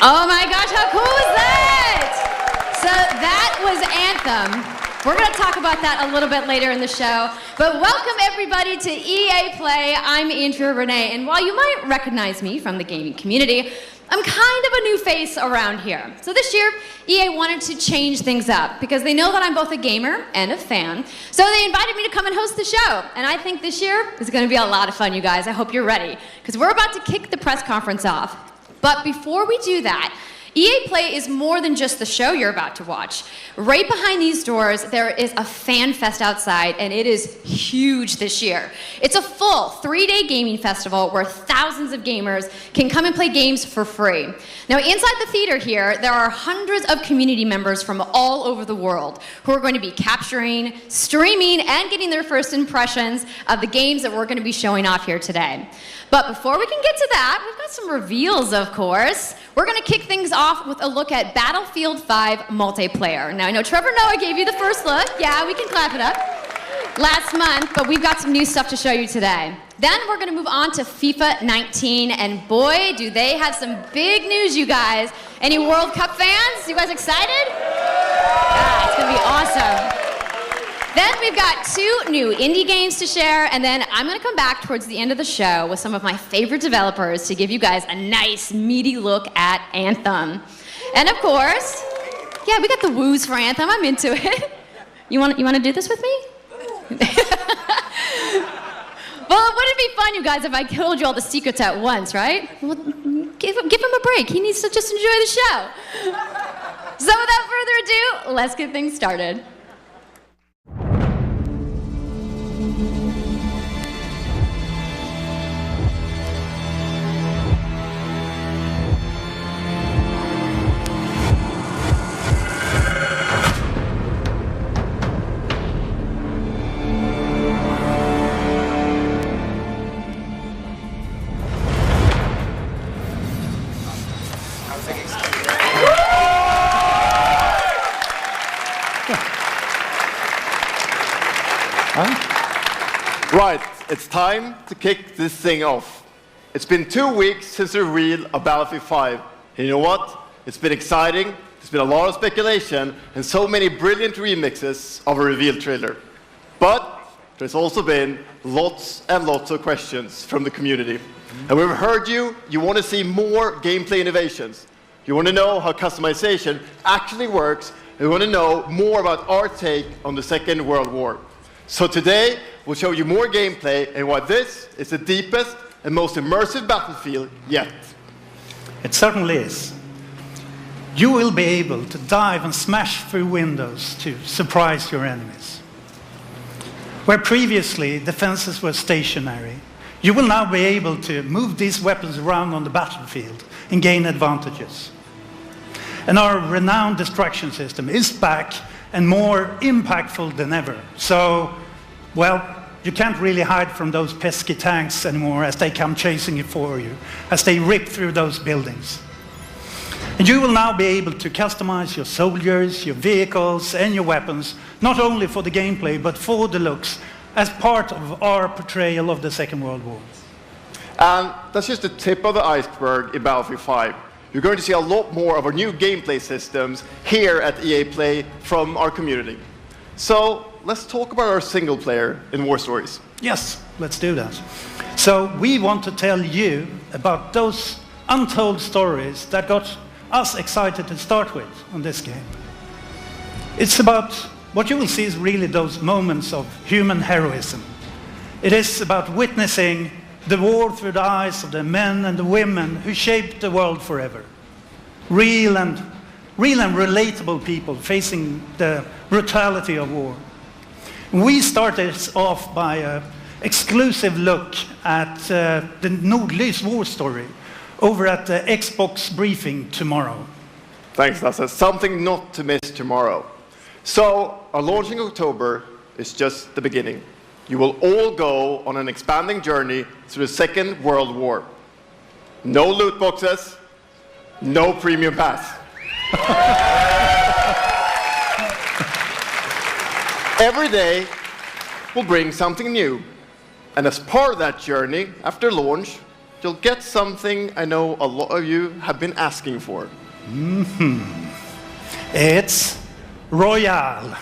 Oh my gosh, how cool was that? So that was Anthem. We're going to talk about that a little bit later in the show. But welcome everybody to EA Play. I'm Andrea Renee, and while you might recognize me from the gaming community, I'm kind of a new face around here. So this year, EA wanted to change things up because they know that I'm both a gamer and a fan. So they invited me to come and host the show. And I think this year is going to be a lot of fun, you guys. I hope you're ready, because we're about to kick the press conference off. But before we do that, EA Play is more than just the show you're about to watch. Right behind these doors, there is a fan fest outside, and it is huge this year. It's a full 3-day gaming festival where thousands of gamers can come and play games for free. Now, inside the theater here, there are hundreds of community members from all over the world who are going to be capturing, streaming, and getting their first impressions of the games that we're going to be showing off here today. But before we can get to that, we've got some reveals, of course. We're going to kick things off with a look at Battlefield 5 multiplayer. Now, I know Trevor Noah gave you the first look. Yeah, we can clap it up. Last month, but we've got some new stuff to show you today. Then we're going to move on to FIFA 19, and boy, do they have some big news, you guys. Any World Cup fans? You guys excited? Yeah, it's going to be awesome. Then we've got 2 new indie games to share, and then I'm going to come back towards the end of the show with some of my favorite developers to give you guys a nice, meaty look at Anthem. And of course, yeah, we got the woos for Anthem. I'm into it. You want to do this with me? Well, wouldn't it be fun, you guys, if I told you all the secrets at once, right? Well, give him a break. He needs to just enjoy the show. So without further ado, let's get things started. Right, it's time to kick this thing off. It's been 2 weeks since the reveal of Battlefield 5. And you know what? It's been exciting, there's been a lot of speculation, and so many brilliant remixes of a reveal trailer. But there's also been lots and lots of questions from the community. And we've heard you want to see more gameplay innovations. You want to know how customization actually works, and you want to know more about our take on the Second World War. So today, we'll show you more gameplay and why this is the deepest and most immersive Battlefield yet. It certainly is. You will be able to dive and smash through windows to surprise your enemies. Where previously defenses were stationary, you will now be able to move these weapons around on the battlefield and gain advantages. And our renowned destruction system is back and more impactful than ever. So, well, you can't really hide from those pesky tanks anymore as they come chasing you for you, as they rip through those buildings. And you will now be able to customize your soldiers, your vehicles, and your weapons, not only for the gameplay, but for the looks, as part of our portrayal of the Second World War. And that's just the tip of the iceberg in Battlefield 5. You're going to see a lot more of our new gameplay systems here at EA Play from our community. So let's talk about our single player in War Stories. Yes, let's do that. So we want to tell you about those untold stories that got us excited to start with on this game. It's about, what you will see is really those moments of human heroism. It is about witnessing the war through the eyes of the men and the women who shaped the world forever. Real and relatable people facing the brutality of war. We started off by an exclusive look at the Nordlys war story over at the Xbox briefing tomorrow. Thanks, Lasse. Something not to miss tomorrow. So, our launch in October is just the beginning. You will all go on an expanding journey through the Second World War. No loot boxes, no premium pass. Every day will bring something new. And as part of that journey, after launch, you'll get something I know a lot of you have been asking for. It's Royale.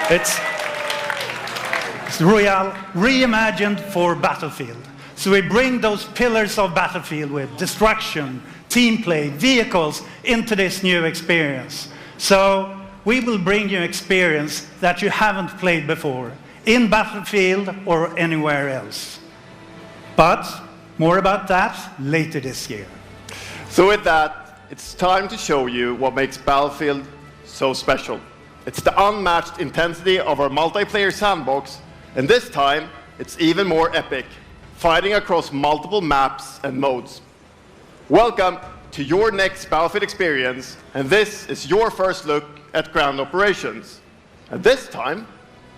It's Royale reimagined for Battlefield. So we bring those pillars of Battlefield with destruction, team play, vehicles into this new experience. So we will bring you experience that you haven't played before in Battlefield or anywhere else. But more about that later this year. So with that, it's time to show you what makes Battlefield so special. It's the unmatched intensity of our multiplayer sandbox, and this time, it's even more epic, fighting across multiple maps and modes. Welcome to your next Battlefield experience, and this is your first look at ground operations. And this time,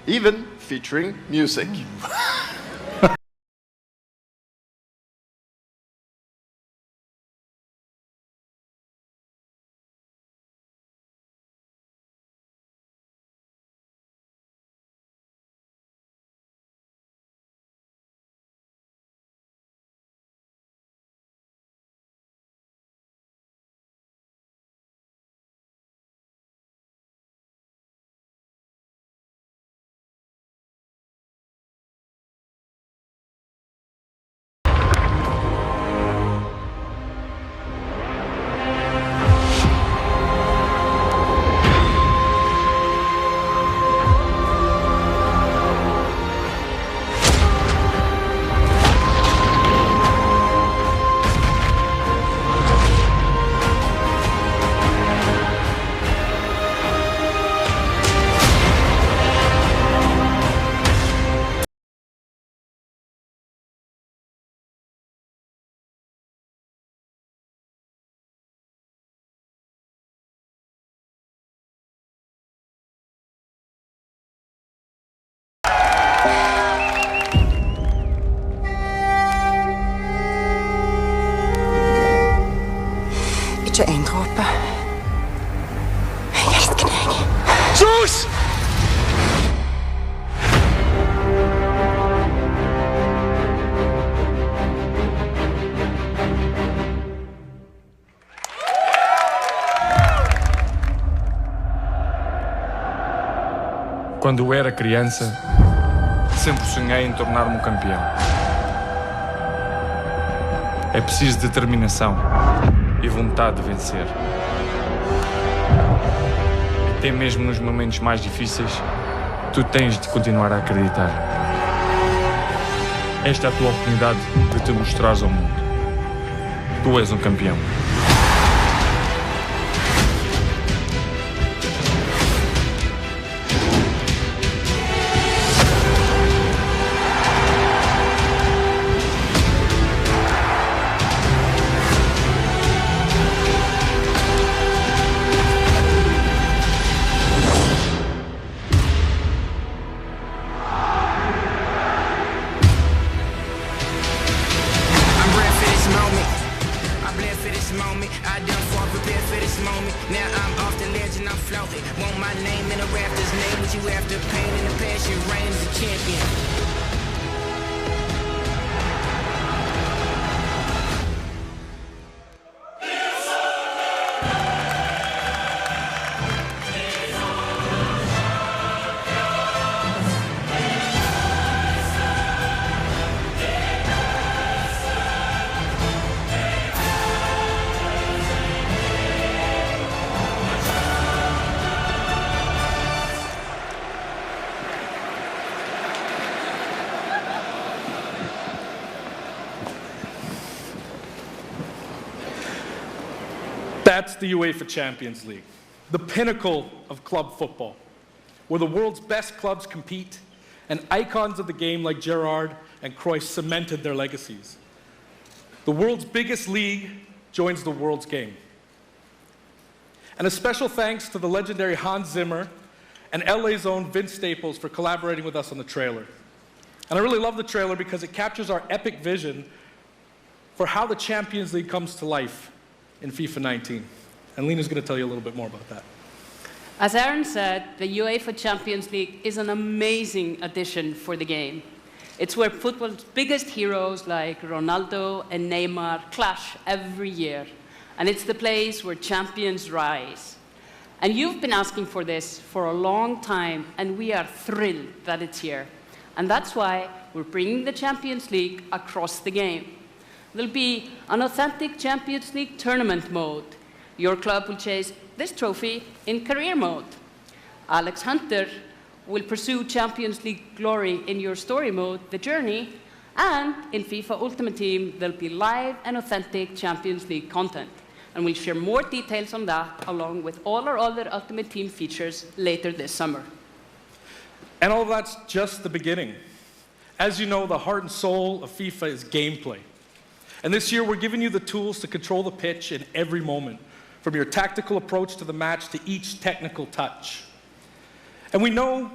even featuring music. Ikke en dråpe. Jeg elsker deg. Sus! Quando eu era criança, sempre sonhei em tornar-me um campeão. É preciso determinação e vontade de vencer. Até mesmo nos momentos mais difíceis, tu tens de continuar a acreditar. Esta é a tua oportunidade de te mostrares ao mundo. Tu és um campeão. That's the UEFA Champions League, the pinnacle of club football, where the world's best clubs compete and icons of the game like Gerrard and Cruyff cemented their legacies. The world's biggest league joins the world's game. And a special thanks to the legendary Hans Zimmer and LA's own Vince Staples for collaborating with us on the trailer. And I really love the trailer because it captures our epic vision for how the Champions League comes to life in FIFA 19. And Lena's going to tell you a little bit more about that. As Aaron said, the UEFA Champions League is an amazing addition for the game. It's where football's biggest heroes like Ronaldo and Neymar clash every year. And it's the place where champions rise. And you've been asking for this for a long time, and we are thrilled that it's here. And that's why we're bringing the Champions League across the game. There'll be an authentic Champions League tournament mode. Your club will chase this trophy in career mode. Alex Hunter will pursue Champions League glory in your story mode, The Journey, and in FIFA Ultimate Team, there'll be live and authentic Champions League content. And we'll share more details on that, along with all our other Ultimate Team features later this summer. And all that's just the beginning. As you know, the heart and soul of FIFA is gameplay. And this year, we're giving you the tools to control the pitch in every moment, from your tactical approach to the match to each technical touch. And we know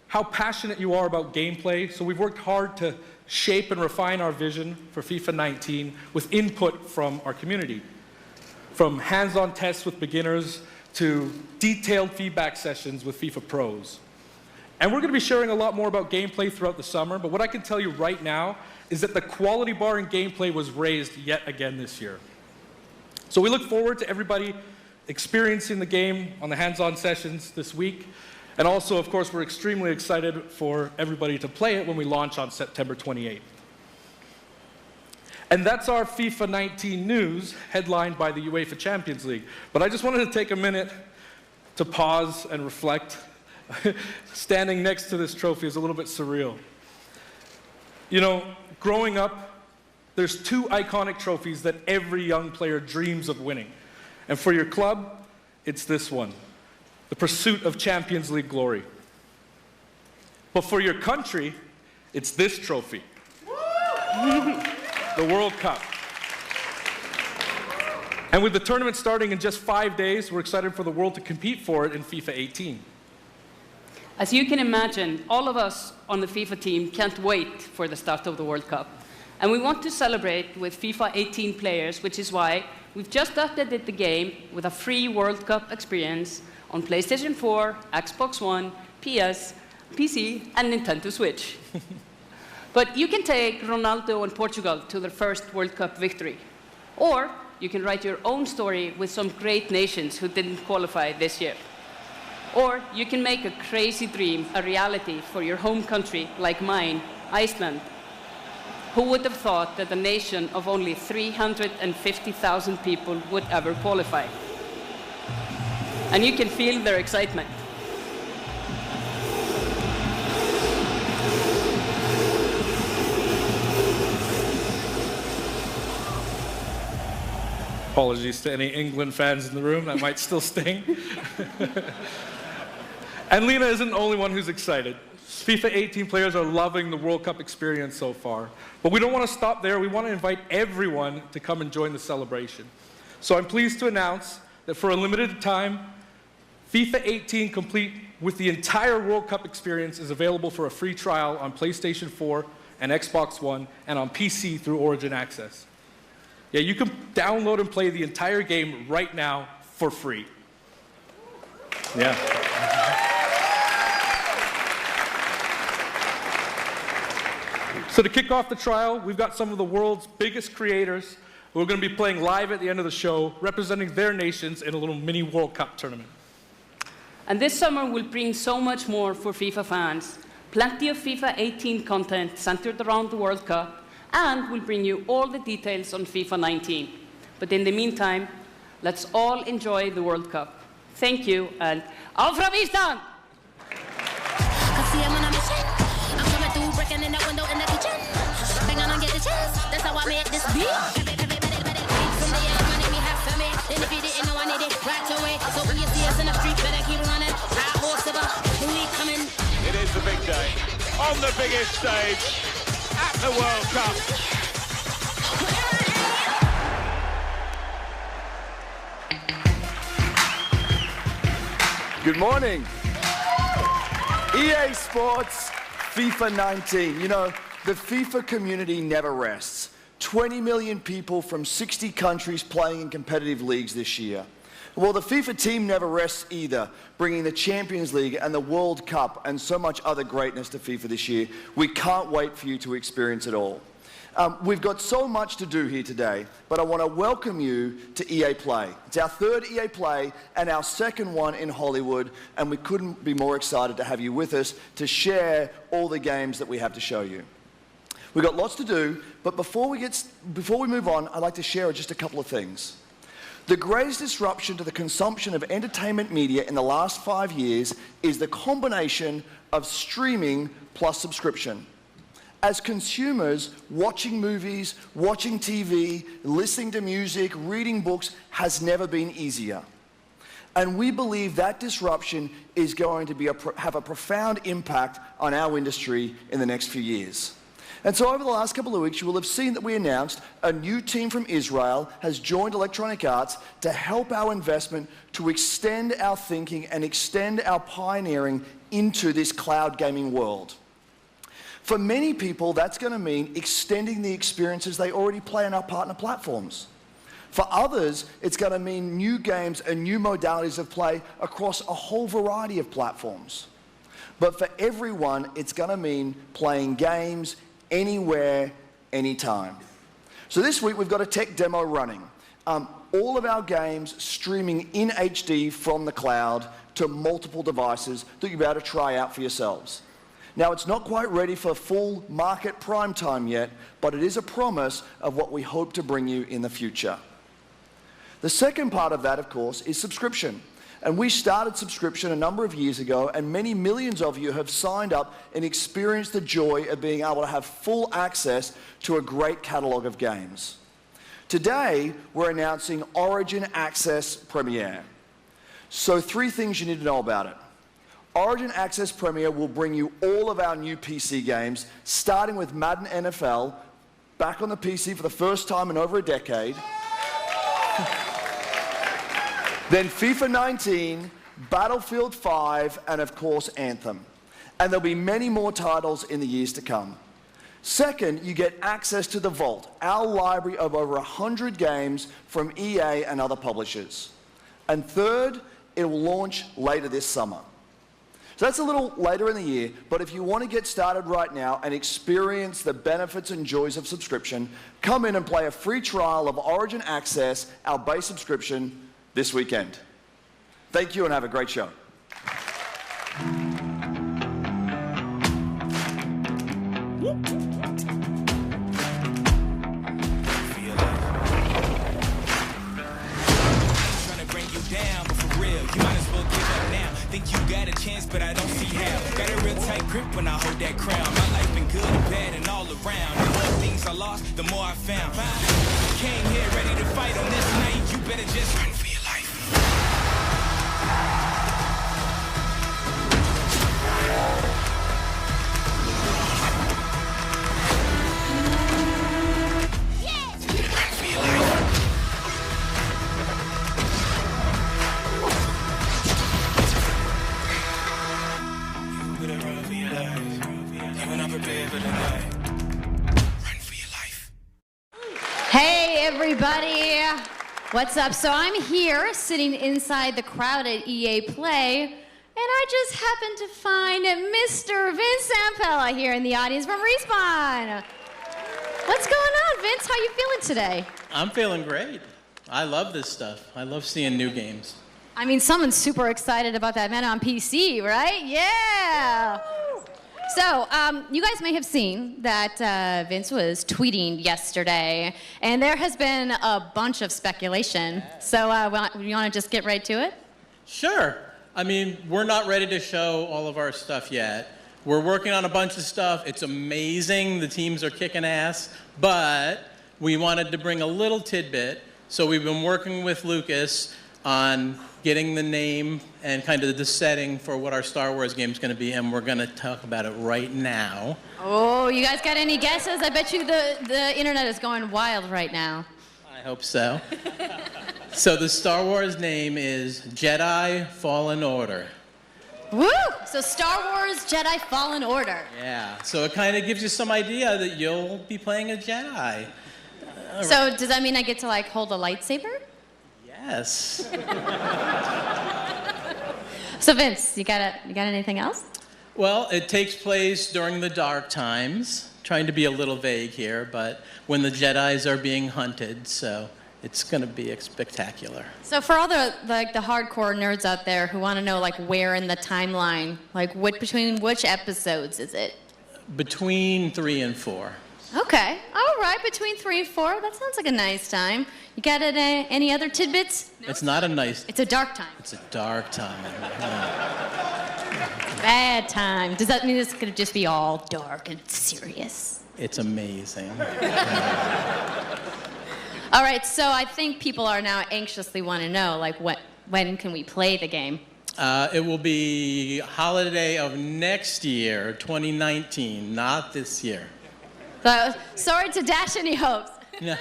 how passionate you are about gameplay, so we've worked hard to shape and refine our vision for FIFA 19 with input from our community. From hands-on tests with beginners to detailed feedback sessions with FIFA pros. And we're going to be sharing a lot more about gameplay throughout the summer, but what I can tell you right now is that the quality bar in gameplay was raised yet again this year. So we look forward to everybody experiencing the game on the hands-on sessions this week. And also, of course, we're extremely excited for everybody to play it when we launch on September 28th. And that's our FIFA 19 news, headlined by the UEFA Champions League. But I just wanted to take a minute to pause and reflect. Standing next to this trophy is a little bit surreal. You know, growing up, there's two iconic trophies that every young player dreams of winning. And for your club, it's this one, the pursuit of Champions League glory. But for your country, it's this trophy. The World Cup. And with the tournament starting in just 5 days, we're excited for the world to compete for it in FIFA 18. As you can imagine, all of us on the FIFA team can't wait for the start of the World Cup. And we want to celebrate with FIFA 18 players, which is why we've just updated the game with a free World Cup experience on PlayStation 4, Xbox One, PS, PC, and Nintendo Switch. But you can take Ronaldo and Portugal to their first World Cup victory. Or you can write your own story with some great nations who didn't qualify this year. Or you can make a crazy dream a reality for your home country, like mine, Iceland. Who would have thought that a nation of only 350,000 people would ever qualify? And you can feel their excitement. Apologies to any England fans in the room, that might still sting. And Lena isn't the only one who's excited. FIFA 18 players are loving the World Cup experience so far. But we don't want to stop there. We want to invite everyone to come and join the celebration. So I'm pleased to announce that for a limited time, FIFA 18 complete with the entire World Cup experience is available for a free trial on PlayStation 4 and Xbox One and on PC through Origin Access. Yeah, you can download and play the entire game right now for free. Yeah. So to kick off the trial, we've got some of the world's biggest creators who are going to be playing live at the end of the show, representing their nations in a little mini World Cup tournament. And this summer will bring so much more for FIFA fans. Plenty of FIFA 18 content centered around the World Cup, and we'll bring you all the details on FIFA 19. But in the meantime, let's all enjoy the World Cup. Thank you, and auf Ravistan! I'm coming through, breaking in that window in the kitchen. Bang on and get the chance. That's how I made this beat. From the air, money me half for me. And if you didn't know, I need it right away. So when you see us in the street, better keep running. I horse of we coming. It is the big day on the biggest stage at the World Cup. Good morning. EA Sports, FIFA 19. You know, the FIFA community never rests. 20 million people from 60 countries playing in competitive leagues this year. Well, the FIFA team never rests either, bringing the Champions League and the World Cup and so much other greatness to FIFA this year. We can't wait for you to experience it all. We've got so much to do here today, but I want to welcome you to EA Play. It's our third EA Play and our second one in Hollywood, and we couldn't be more excited to have you with us to share all the games that we have to show you. We've got lots to do, but before we move on, I'd like to share just a couple of things. The greatest disruption to the consumption of entertainment media in the last 5 years is the combination of streaming plus subscription. As consumers, watching movies, watching TV, listening to music, reading books has never been easier. And we believe that disruption is going to have a profound impact on our industry in the next few years. And so over the last couple of weeks, you will have seen that we announced a new team from Israel has joined Electronic Arts to help our investment to extend our thinking and extend our pioneering into this cloud gaming world. For many people, that's going to mean extending the experiences they already play on our partner platforms. For others, it's going to mean new games and new modalities of play across a whole variety of platforms. But for everyone, it's going to mean playing games anywhere, anytime. So this week, we've got a tech demo running. All of our games streaming in HD from the cloud to multiple devices that you'll be able to try out for yourselves. Now, it's not quite ready for full market prime time yet, but it is a promise of what we hope to bring you in the future. The second part of that, of course, is subscription. And we started subscription a number of years ago, and many millions of you have signed up and experienced the joy of being able to have full access to a great catalog of games. Today, we're announcing Origin Access Premier. So 3 things you need to know about it. Origin Access Premier will bring you all of our new PC games, starting with Madden NFL, back on the PC for the first time in over a decade. Then FIFA 19, Battlefield 5, and of course Anthem. And there'll be many more titles in the years to come. Second, you get access to the Vault, our library of over 100 games from EA and other publishers. And third, it will launch later this summer. So that's a little later in the year, but if you want to get started right now and experience the benefits and joys of subscription, come in and play a free trial of Origin Access, our base subscription, this weekend. Thank you and have a great show. Think you got a chance, but I don't see how. Got a real tight grip when I hold that crown. My life been good and bad and all around. The more things I lost, the more I found. Came here ready to fight on this night. You better just run for your life. Yes! Run for your life. Hey everybody, what's up? So I'm here sitting inside the crowd at EA Play, and I just happened to find Mr. Vince Zampella here in the audience from Respawn. What's going on, Vince? How you feeling today? I'm feeling great. I love this stuff. I love seeing new games. I mean, someone's super excited about that man on PC, right? Yeah! So, you guys may have seen that Vince was tweeting yesterday, and there has been a bunch of speculation. So, you want to just get right to it? Sure. I mean, we're not ready to show all of our stuff yet. We're working on a bunch of stuff. It's amazing. The teams are kicking ass. But we wanted to bring a little tidbit. So we've been working with Lucas on getting the name and kind of the setting for what our Star Wars game is going to be, and we're going to talk about it right now. Oh, you guys got any guesses? I bet you the internet is going wild right now. I hope so. So the Star Wars name is Jedi Fallen Order. Woo! So Star Wars Jedi Fallen Order. Yeah, so it kind of gives you some idea that you'll be playing a Jedi. So does that mean I get to like hold a lightsaber? Yes. So Vince, you got anything else? Well, it takes place during the dark times. Trying to be a little vague here, but when the Jedis are being hunted, so it's going to be spectacular. So for all the hardcore nerds out there who want to know where in the timeline, between which episodes is it? Between 3 and 4. Okay, all right, between 3 and 4. That sounds like a nice time. You got any other tidbits? No, it's not a nice. It's a dark time. It's a dark time. Bad time. Does that mean it's going to just be all dark and serious? It's amazing. All right, so I think people are now anxiously want to know, when can we play the game? It will be holiday of next year, 2019, not this year. So, sorry to dash any hopes. No.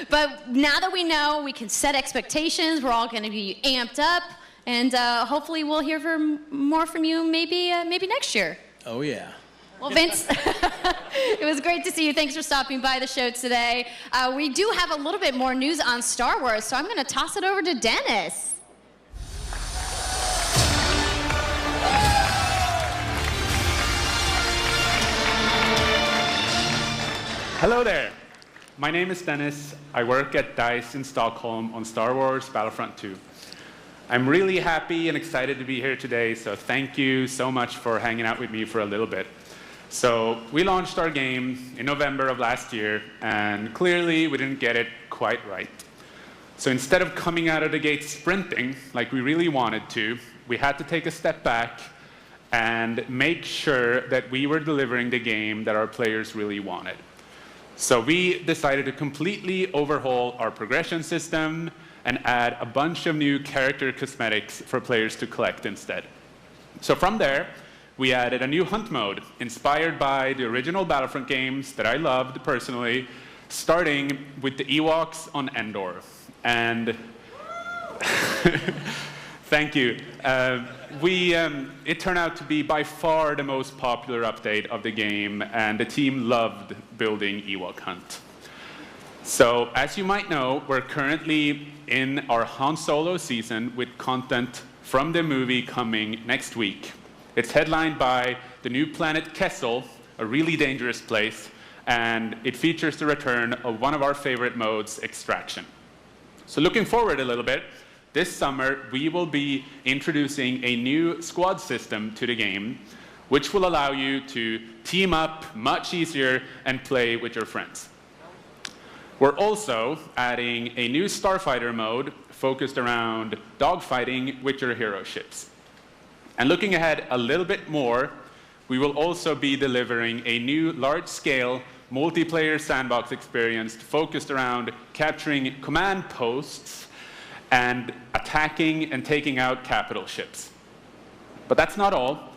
But now that we know, we can set expectations. We're all going to be amped up, and hopefully we'll hear more from you maybe next year. Oh, yeah. Well, Vince, it was great to see you. Thanks for stopping by the show today. We do have a little bit more news on Star Wars, so I'm going to toss it over to Dennis. Hello there. My name is Dennis. I work at DICE in Stockholm on Star Wars Battlefront 2. I'm really happy and excited to be here today, so thank you so much for hanging out with me for a little bit. So we launched our game in November of last year, and clearly we didn't get it quite right. So instead of coming out of the gate sprinting like we really wanted to, we had to take a step back and make sure that we were delivering the game that our players really wanted. So we decided to completely overhaul our progression system and add a bunch of new character cosmetics for players to collect instead. So from there, we added a new hunt mode inspired by the original Battlefront games that I loved personally, starting with the Ewoks on Endor. And thank you. It turned out to be by far the most popular update of the game, and the team loved building Ewok Hunt. So, as you might know, we're currently in our Han Solo season with content from the movie coming next week. It's headlined by the new planet Kessel, a really dangerous place, and it features the return of one of our favorite modes, Extraction. So looking forward a little bit, this summer we will be introducing a new squad system to the game, which will allow you to team up much easier and play with your friends. We're also adding a new starfighter mode focused around dogfighting with your hero ships. And looking ahead a little bit more, we will also be delivering a new large-scale multiplayer sandbox experience focused around capturing command posts and attacking and taking out capital ships. But that's not all.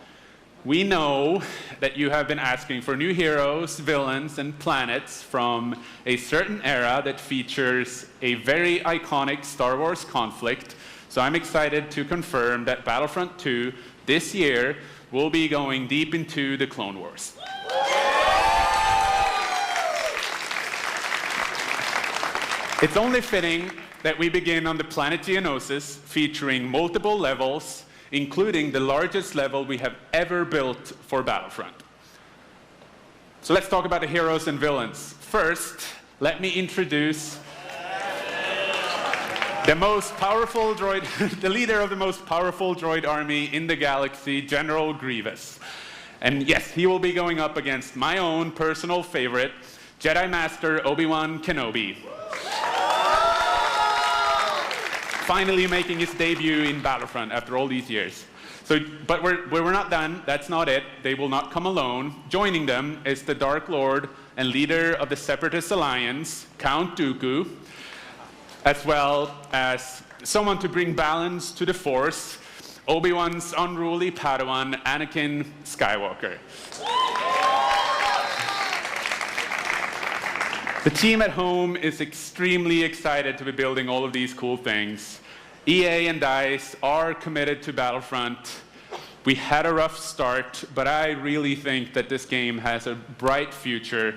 We know that you have been asking for new heroes, villains, and planets from a certain era that features a very iconic Star Wars conflict. So I'm excited to confirm that Battlefront 2 this year will be going deep into the Clone Wars. It's only fitting that we begin on the planet Geonosis, featuring multiple levels, including the largest level we have ever built for Battlefront. So let's talk about the heroes and villains. First, let me introduce the most powerful droid, the leader of the most powerful droid army in the galaxy, General Grievous. And yes, he will be going up against my own personal favorite, Jedi Master Obi-Wan Kenobi. Finally making his debut in Battlefront after all these years. But we're not done. That's not it. They will not come alone. Joining them is the Dark Lord and leader of the Separatist Alliance, Count Dooku, as well as someone to bring balance to the Force, Obi-Wan's unruly Padawan, Anakin Skywalker. The team at home is extremely excited to be building all of these cool things. EA and DICE are committed to Battlefront. We had a rough start, but I really think that this game has a bright future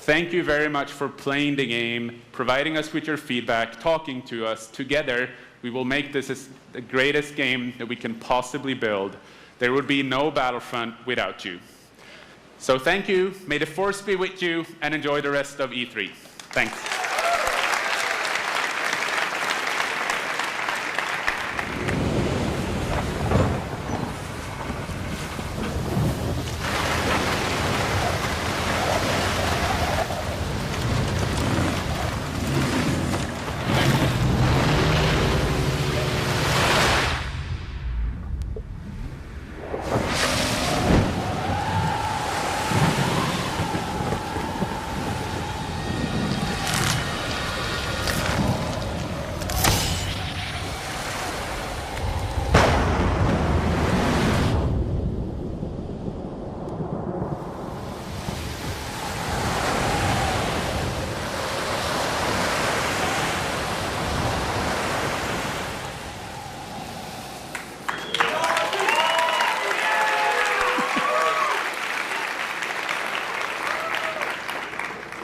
thank you very much for playing the game, providing us with your feedback, talking to us. Together, we will make this the greatest game that we can possibly build. There would be no Battlefront without you. So thank you, may the force be with you, and enjoy the rest of E3. Thanks.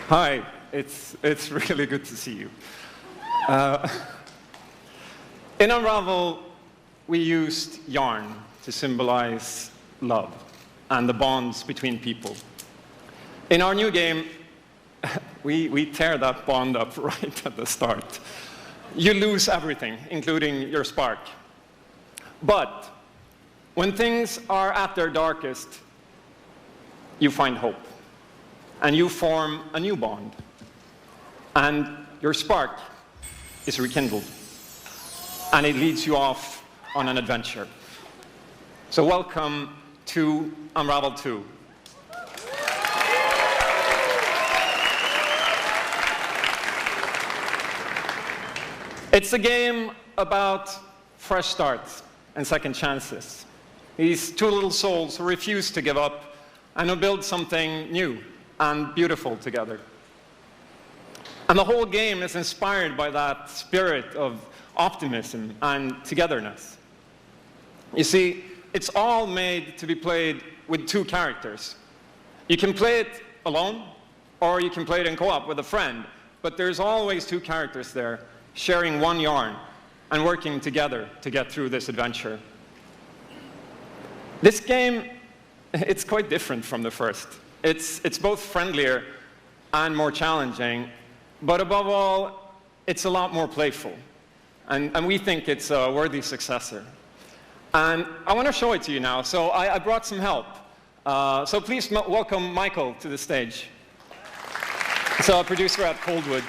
Hi, it's really good to see you. In Unravel, we used yarn to symbolize love and the bonds between people. In our new game, we tear that bond up right at the start. You lose everything, including your spark. But when things are at their darkest, you find hope. And you form a new bond. And your spark is rekindled. And it leads you off on an adventure. So welcome to Unravel 2. It's a game about fresh starts and second chances. These two little souls who refuse to give up and who build something new and beautiful together. And the whole game is inspired by that spirit of optimism and togetherness. You see, it's all made to be played with two characters. You can play it alone, or you can play it in co-op with a friend, but there's always two characters there, sharing one yarn and working together to get through this adventure. This game, it's quite different from the first. It's both friendlier and more challenging, but above all, it's a lot more playful. And we think it's a worthy successor. And I want to show it to you now, so I brought some help. So please welcome Michael to the stage. He's a producer at Coldwood.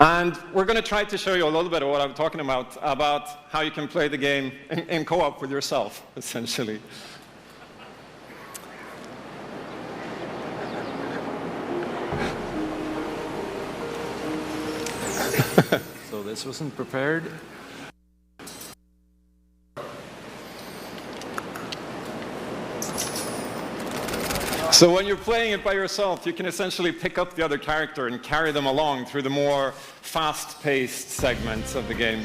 And we're going to try to show you a little bit of what I'm talking about how you can play the game in co-op with yourself, essentially. So this wasn't prepared. So when you're playing it by yourself, you can essentially pick up the other character and carry them along through the more fast-paced segments of the game.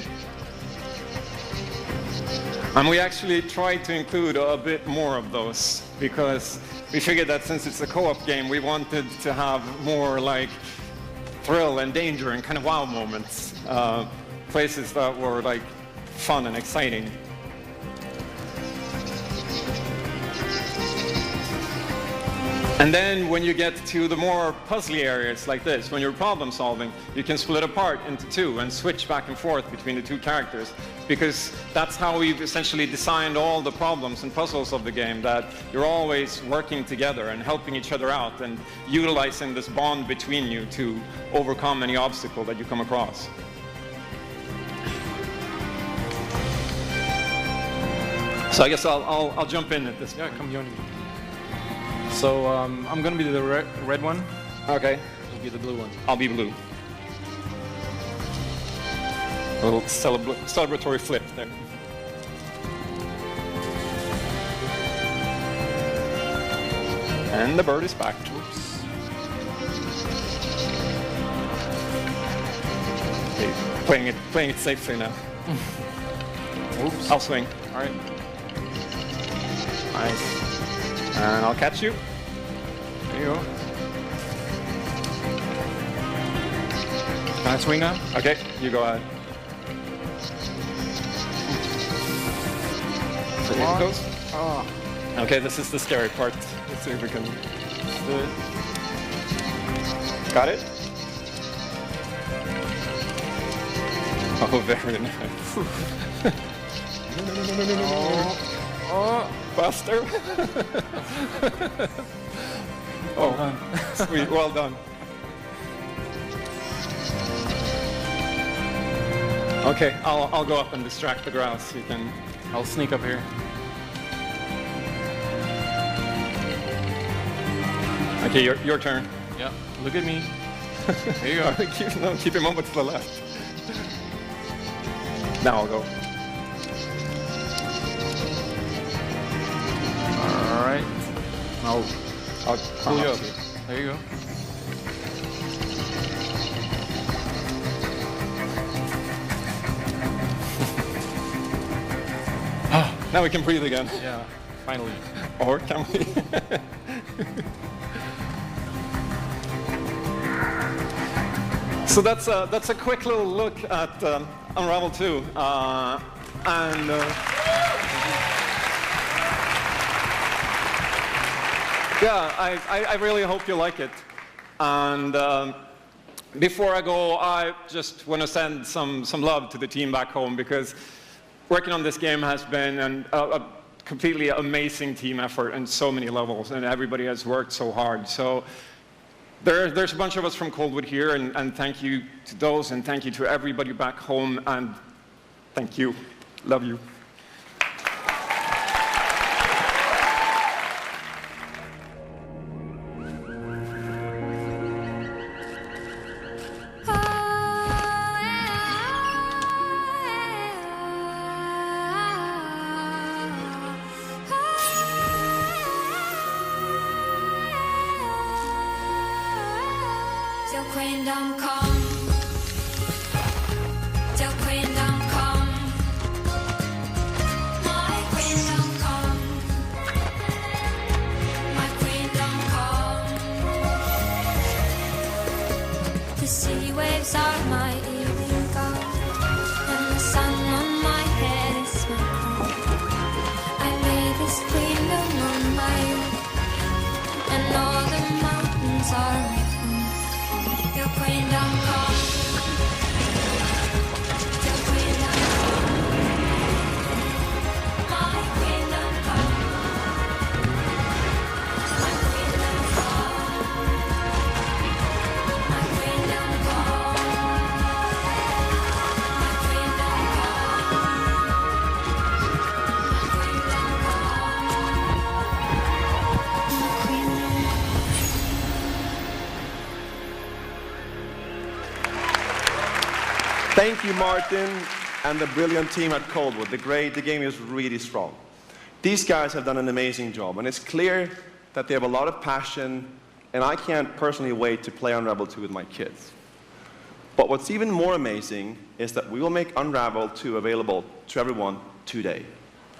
And we actually tried to include a bit more of those, because we figured that since it's a co-op game, we wanted to have more like thrill and danger and kind of wow moments. Places that were like fun and exciting. And then when you get to the more puzzly areas like this, when you're problem solving, you can split apart into two and switch back and forth between the two characters, because that's how we've essentially designed all the problems and puzzles of the game, that you're always working together and helping each other out and utilizing this bond between you to overcome any obstacle that you come across. So I guess I'll jump in at this point. Yeah, come join me. So I'm going to be the red one. Okay. You'll be the blue one. I'll be blue. A little celebratory flip there. And the bird is back. Oops. Okay, playing it safely now. Oops. I'll swing. All right. Nice. And I'll catch you. There you go. Can I swing now? Okay, you go ahead. So here it goes. Oh. Okay, this is the scary part. Let's see if we can do it. Got it? Oh, very nice. Oh. Faster. Oh, sweet. Well done. Okay, I'll go up and distract the grouse. You can. I'll sneak up here. Okay, your turn. Yeah, look at me. Here you go. Keep him over to the left. Now I'll go. All right. Now I'll pull you up. There you go. Now we can breathe again. Yeah, finally. Or can we? So that's a quick little look at Unravel 2. Yeah, I really hope you like it. And before I go, I just want to send some love to the team back home, because working on this game has been a completely amazing team effort on so many levels, and everybody has worked so hard. So there's a bunch of us from Coldwood here, and thank you to those, and thank you to everybody back home, and thank you. Love you. Till Queendom come, till Queendom come, my Queendom come, my Queendom come. The sea waves are my evening gold, and the sun on my head is my crown. I made this Queendom on my own, and all the mountains are my home. Till Queendom come, till Queendom come, my Queendom come, my Queendom come, my Queendom come, my Queendom Thank you, Martin, and the brilliant team at Coldwood. The game is really strong. These guys have done an amazing job, and it's clear that they have a lot of passion, and I can't personally wait to play Unravel 2 with my kids. But what's even more amazing is that we will make Unravel 2 available to everyone today.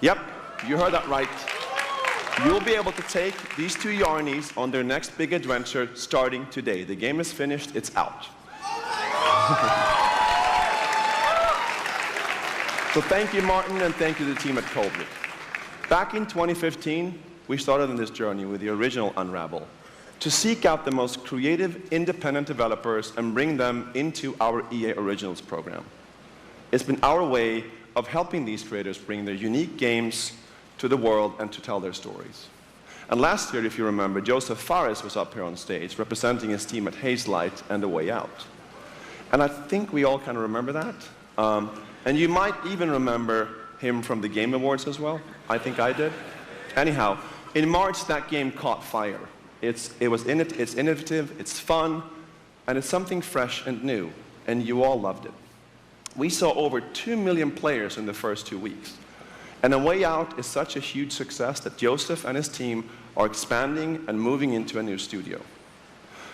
Yep, you heard that right. You'll be able to take these two Yarnies on their next big adventure starting today. The game is finished, it's out. So thank you, Martin, and thank you to the team at Coldwood. Back in 2015, we started on this journey with the original Unravel to seek out the most creative, independent developers and bring them into our EA Originals program. It's been our way of helping these creators bring their unique games to the world and to tell their stories. And last year, if you remember, Joseph Fares was up here on stage representing his team at Hazelight and The Way Out. And I think we all kind of remember that. And you might even remember him from the Game Awards as well. I think I did. Anyhow, in March, that game caught fire. It's innovative, it's fun, and it's something fresh and new, and you all loved it. We saw over 2 million players in the first 2 weeks. And A Way Out is such a huge success that Joseph and his team are expanding and moving into a new studio.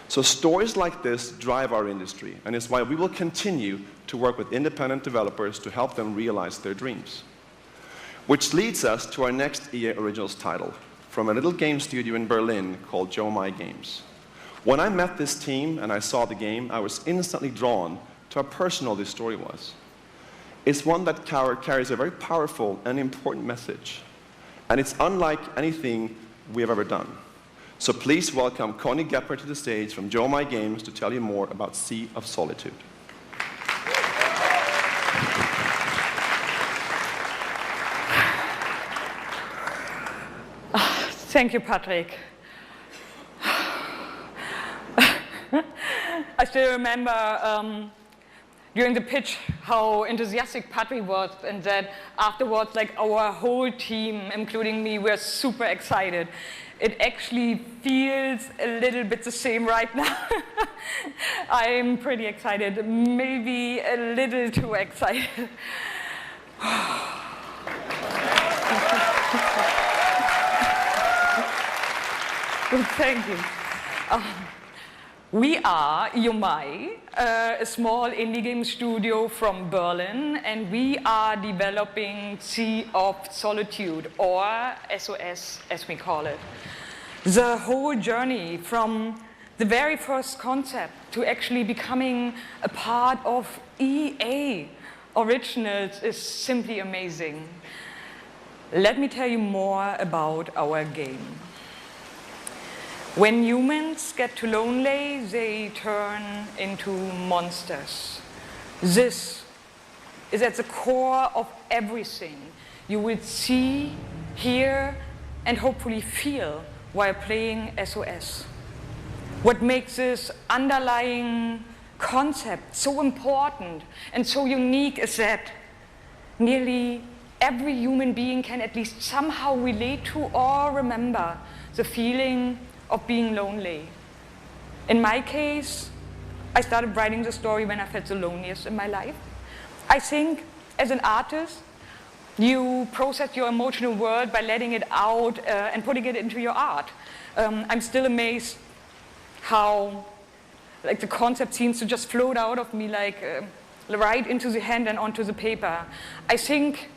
So stories like this drive our industry, and it's why we will continue to work with independent developers to help them realize their dreams. Which leads us to our next EA Originals title, from a little game studio in Berlin called Joe My Games. When I met this team and I saw the game, I was instantly drawn to how personal this story was. It's one that carries a very powerful and important message, and it's unlike anything we have ever done. So please welcome Connie Gepper to the stage from Joe My Games to tell you more about Sea of Solitude. Thank you, Patrick. I still remember during the pitch how enthusiastic Patrick was, and that afterwards, like, our whole team, including me, were super excited. It actually feels a little bit the same right now. I'm pretty excited, maybe a little too excited. Thank you. We are Yomai, a small indie game studio from Berlin, and we are developing Sea of Solitude, or SOS as we call it. The whole journey from the very first concept to actually becoming a part of EA Originals is simply amazing. Let me tell you more about our game. When humans get too lonely, they turn into monsters. This is at the core of everything you will see, hear, and hopefully feel while playing SOS. What makes this underlying concept so important and so unique is that nearly every human being can at least somehow relate to or remember the feeling of being lonely. In my case, I started writing the story when I felt the loneliest in my life. I think as an artist, you process your emotional world by letting it out and putting it into your art. I'm still amazed how the concept seems to just float out of me right into the hand and onto the paper. I think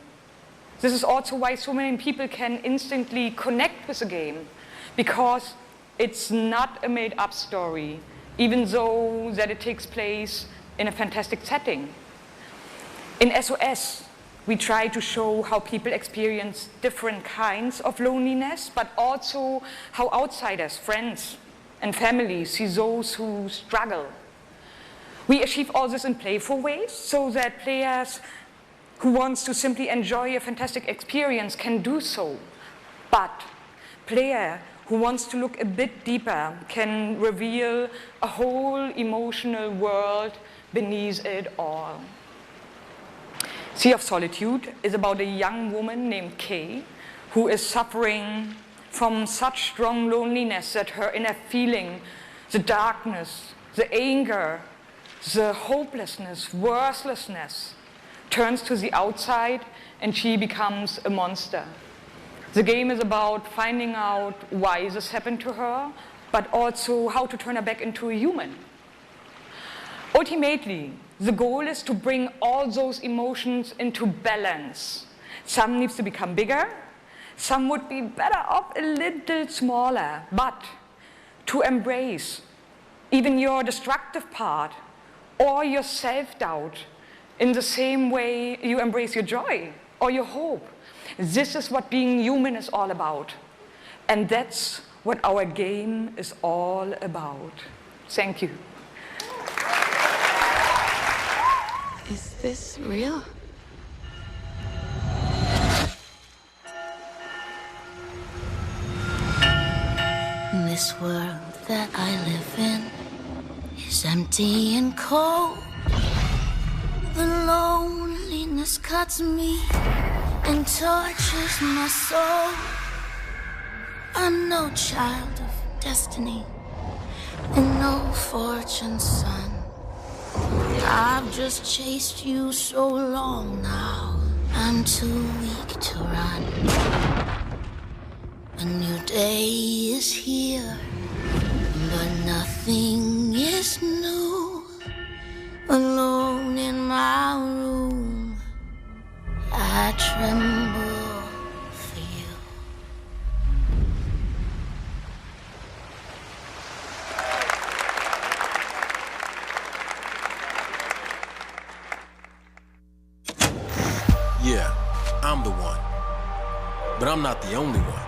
this is also why so many people can instantly connect with the game, because it's not a made-up story, even though that it takes place in a fantastic setting. In SOS, we try to show how people experience different kinds of loneliness, but also how outsiders, friends, and families see those who struggle. We achieve all this in playful ways so that players who want to simply enjoy a fantastic experience can do so. But player who wants to look a bit deeper can reveal a whole emotional world beneath it all. Sea of Solitude is about a young woman named Kay who is suffering from such strong loneliness that her inner feeling, the darkness, the anger, the hopelessness, worthlessness, turns to the outside and she becomes a monster. The game is about finding out why this happened to her, but also how to turn her back into a human. Ultimately, the goal is to bring all those emotions into balance. Some needs to become bigger, some would be better off a little smaller, but to embrace even your destructive part or your self-doubt in the same way you embrace your joy or your hope. This is what being human is all about. And that's what our game is all about. Thank you. Is this real? This world that I live in is empty and cold. The loneliness cuts me and tortures my soul. I'm no child of destiny and no fortune's son. I've just chased you so long now, I'm too weak to run. A new day is here, but nothing is new. Alone in my room, I tremble for you. but I'm not the only one.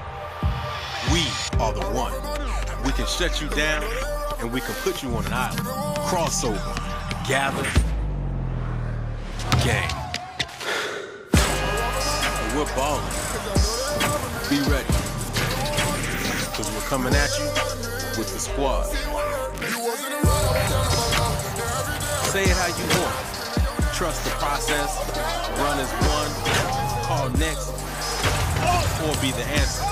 We are the one. We can shut you down, and we can put you on an island. Crossover, gather, game. And we're balling. Be ready, because we're coming at you with the squad. Say it how you want. Trust the process, run as one, call next, or be the answer,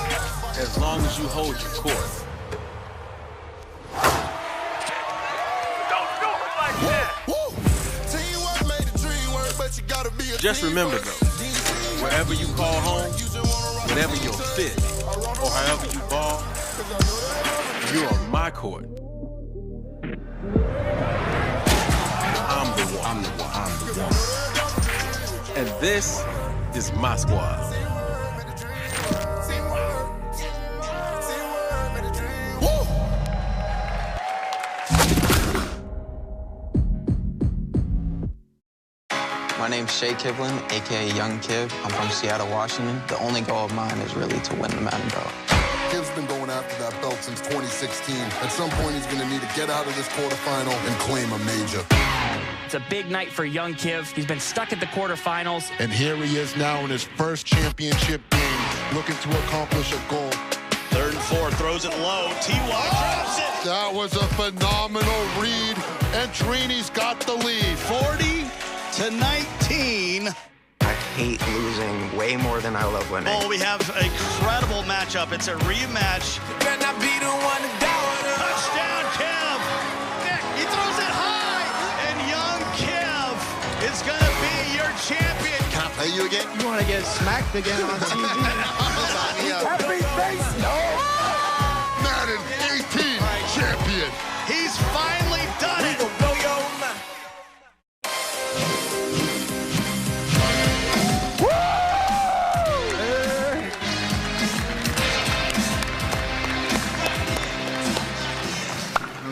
as long as you hold your course. Just remember though, wherever you call home, whatever your fit, or however you ball, you're on my court. I'm the one. I'm the one. I'm the one. And this is my squad. My name's Shea Kivlin, aka Young Kiv. I'm from Seattle, Washington. The only goal of mine is really to win the Madden belt. Kiv's been going after that belt since 2016. At some point, he's going to need to get out of this quarterfinal and claim a major. It's a big night for Young Kiv. He's been stuck at the quarterfinals. And here he is now in his first championship game, looking to accomplish a goal. 3rd and 4, throws it low. T.Y. drops it. That was a phenomenal read, and Trini's got the lead. 40-19. I hate losing way more than I love winning. Oh, we have an incredible matchup. It's a rematch. Better not be the one to doubt it. Touchdown, Kev. He throws it high, and Young Kev is going to be your champion. Can I play you again? You want to get smacked again on TV? Happy face, no! Madden 18 champion. He's finally done it.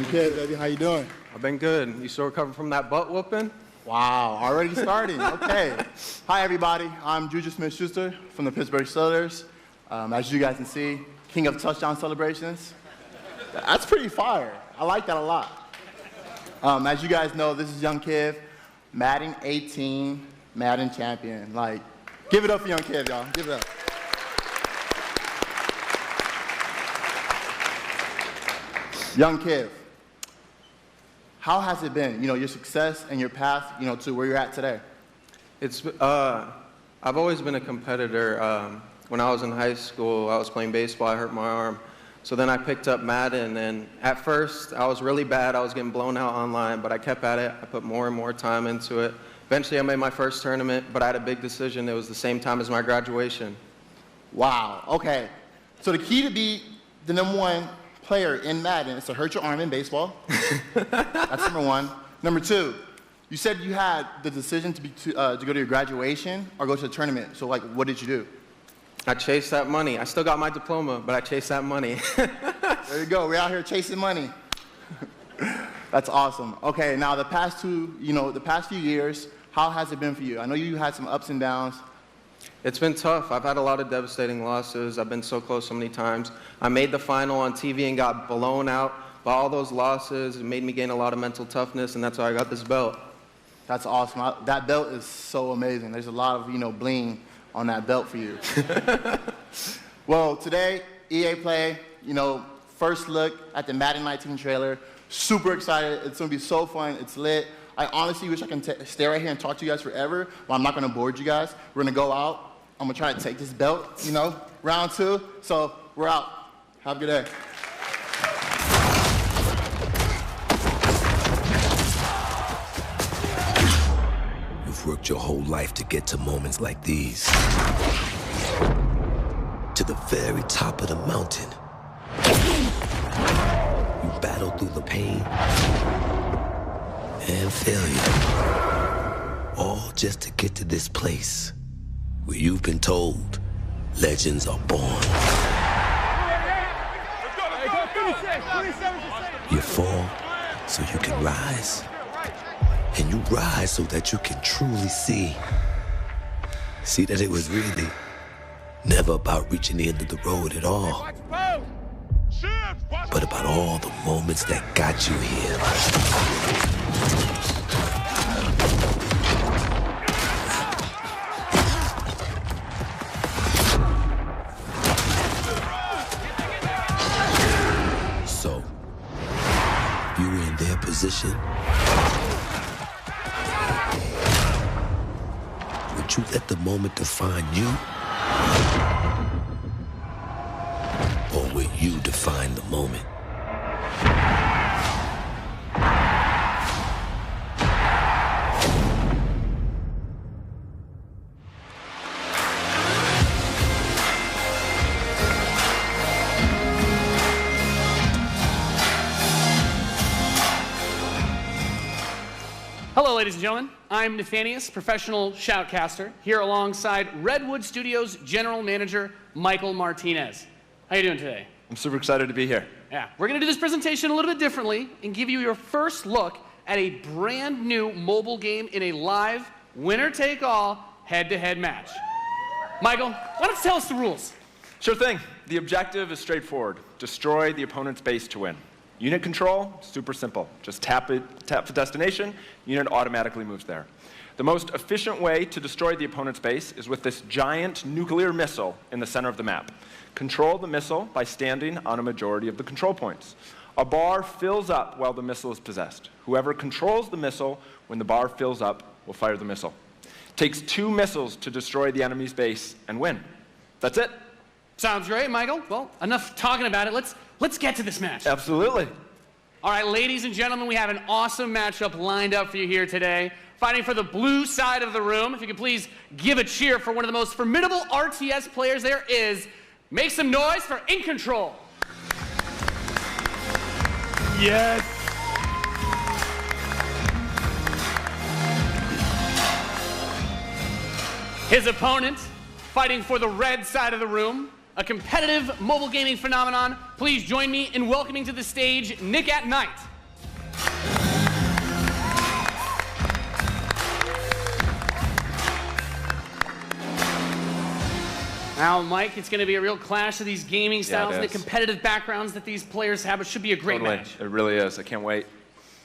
Okay, baby, how you doing? I've been good. You still recovering from that butt whooping? Wow, already starting. Okay. Hi, everybody. I'm Juju Smith-Schuster from the Pittsburgh Steelers. As you guys can see, king of touchdown celebrations. That's pretty fire. I like that a lot. As you guys know, this is Young Kiv, Madden 18, Madden champion. Like, give it up for Young Kiv, y'all. Give it up. Young Kiv, how has it been, your success and your path, to where you're at today? It's, I've always been a competitor. When I was in high school, I was playing baseball, I hurt my arm. So then I picked up Madden, and at first, I was really bad. I was getting blown out online, but I kept at it. I put more and more time into it. Eventually, I made my first tournament, but I had a big decision. It was the same time as my graduation. Wow, okay. So the key to be the #1 player in Madden is to hurt your arm in baseball. That's number one. Number two, you said you had the decision to go to your graduation or go to a tournament. So, what did you do? I chased that money. I still got my diploma, but I chased that money. There you go. We're out here chasing money. That's awesome. Okay, now the past few years, how has it been for you? I know you had some ups and downs. It's been tough. I've had a lot of devastating losses. I've been so close so many times. I made the final on TV and got blown out by all those losses. It made me gain a lot of mental toughness, and that's how I got this belt. That's awesome. That belt is so amazing. There's a lot of, bling on that belt for you. Well, today, EA Play, first look at the Madden 19 trailer. Super excited. It's going to be so fun. It's lit. I honestly wish I can stay right here and talk to you guys forever, but I'm not going to bore you guys. We're going to go out. I'm going to try to take this belt, round 2. So we're out. Have a good day. You've worked your whole life to get to moments like these. To the very top of the mountain. You battled through the pain and failure. All just to get to this place where you've been told legends are born. You fall so you can rise. And you rise so that you can truly see. See that it was really Never about reaching the end of the road at all, but about all the moments that got you here. So, if you were in their position, would you let the moment define you? Or will you define the moment? Hello, ladies and gentlemen. I'm Nathanius, professional shoutcaster, here alongside Redwood Studios General Manager Michael Martinez. How you doing today? I'm super excited to be here. Yeah, we're going to do this presentation a little bit differently and give you your first look at a brand new mobile game in a live, winner-take-all, head-to-head match. Michael, why don't you tell us the rules? Sure thing. The objective is straightforward. Destroy the opponent's base to win. Unit control, super simple. Just tap the destination, unit automatically moves there. The most efficient way to destroy the opponent's base is with this giant nuclear missile in the center of the map. Control the missile by standing on a majority of the control points. A bar fills up while the missile is possessed. Whoever controls the missile when the bar fills up will fire the missile. It takes 2 missiles to destroy the enemy's base and win. That's it. Sounds great, Michael. Well, enough talking about it. Let's get to this match. Absolutely. All right, ladies and gentlemen, we have an awesome matchup lined up for you here today. Fighting for the blue side of the room, if you could please give a cheer for one of the most formidable RTS players there is. Make some noise for In Control. Yes. His opponent, fighting for the red side of the room, a competitive mobile gaming phenomenon. Please join me in welcoming to the stage Nick at Night. Now, Mike, it's going to be a real clash of these gaming styles and the competitive backgrounds that these players have. It should be a great match. It really is. I can't wait.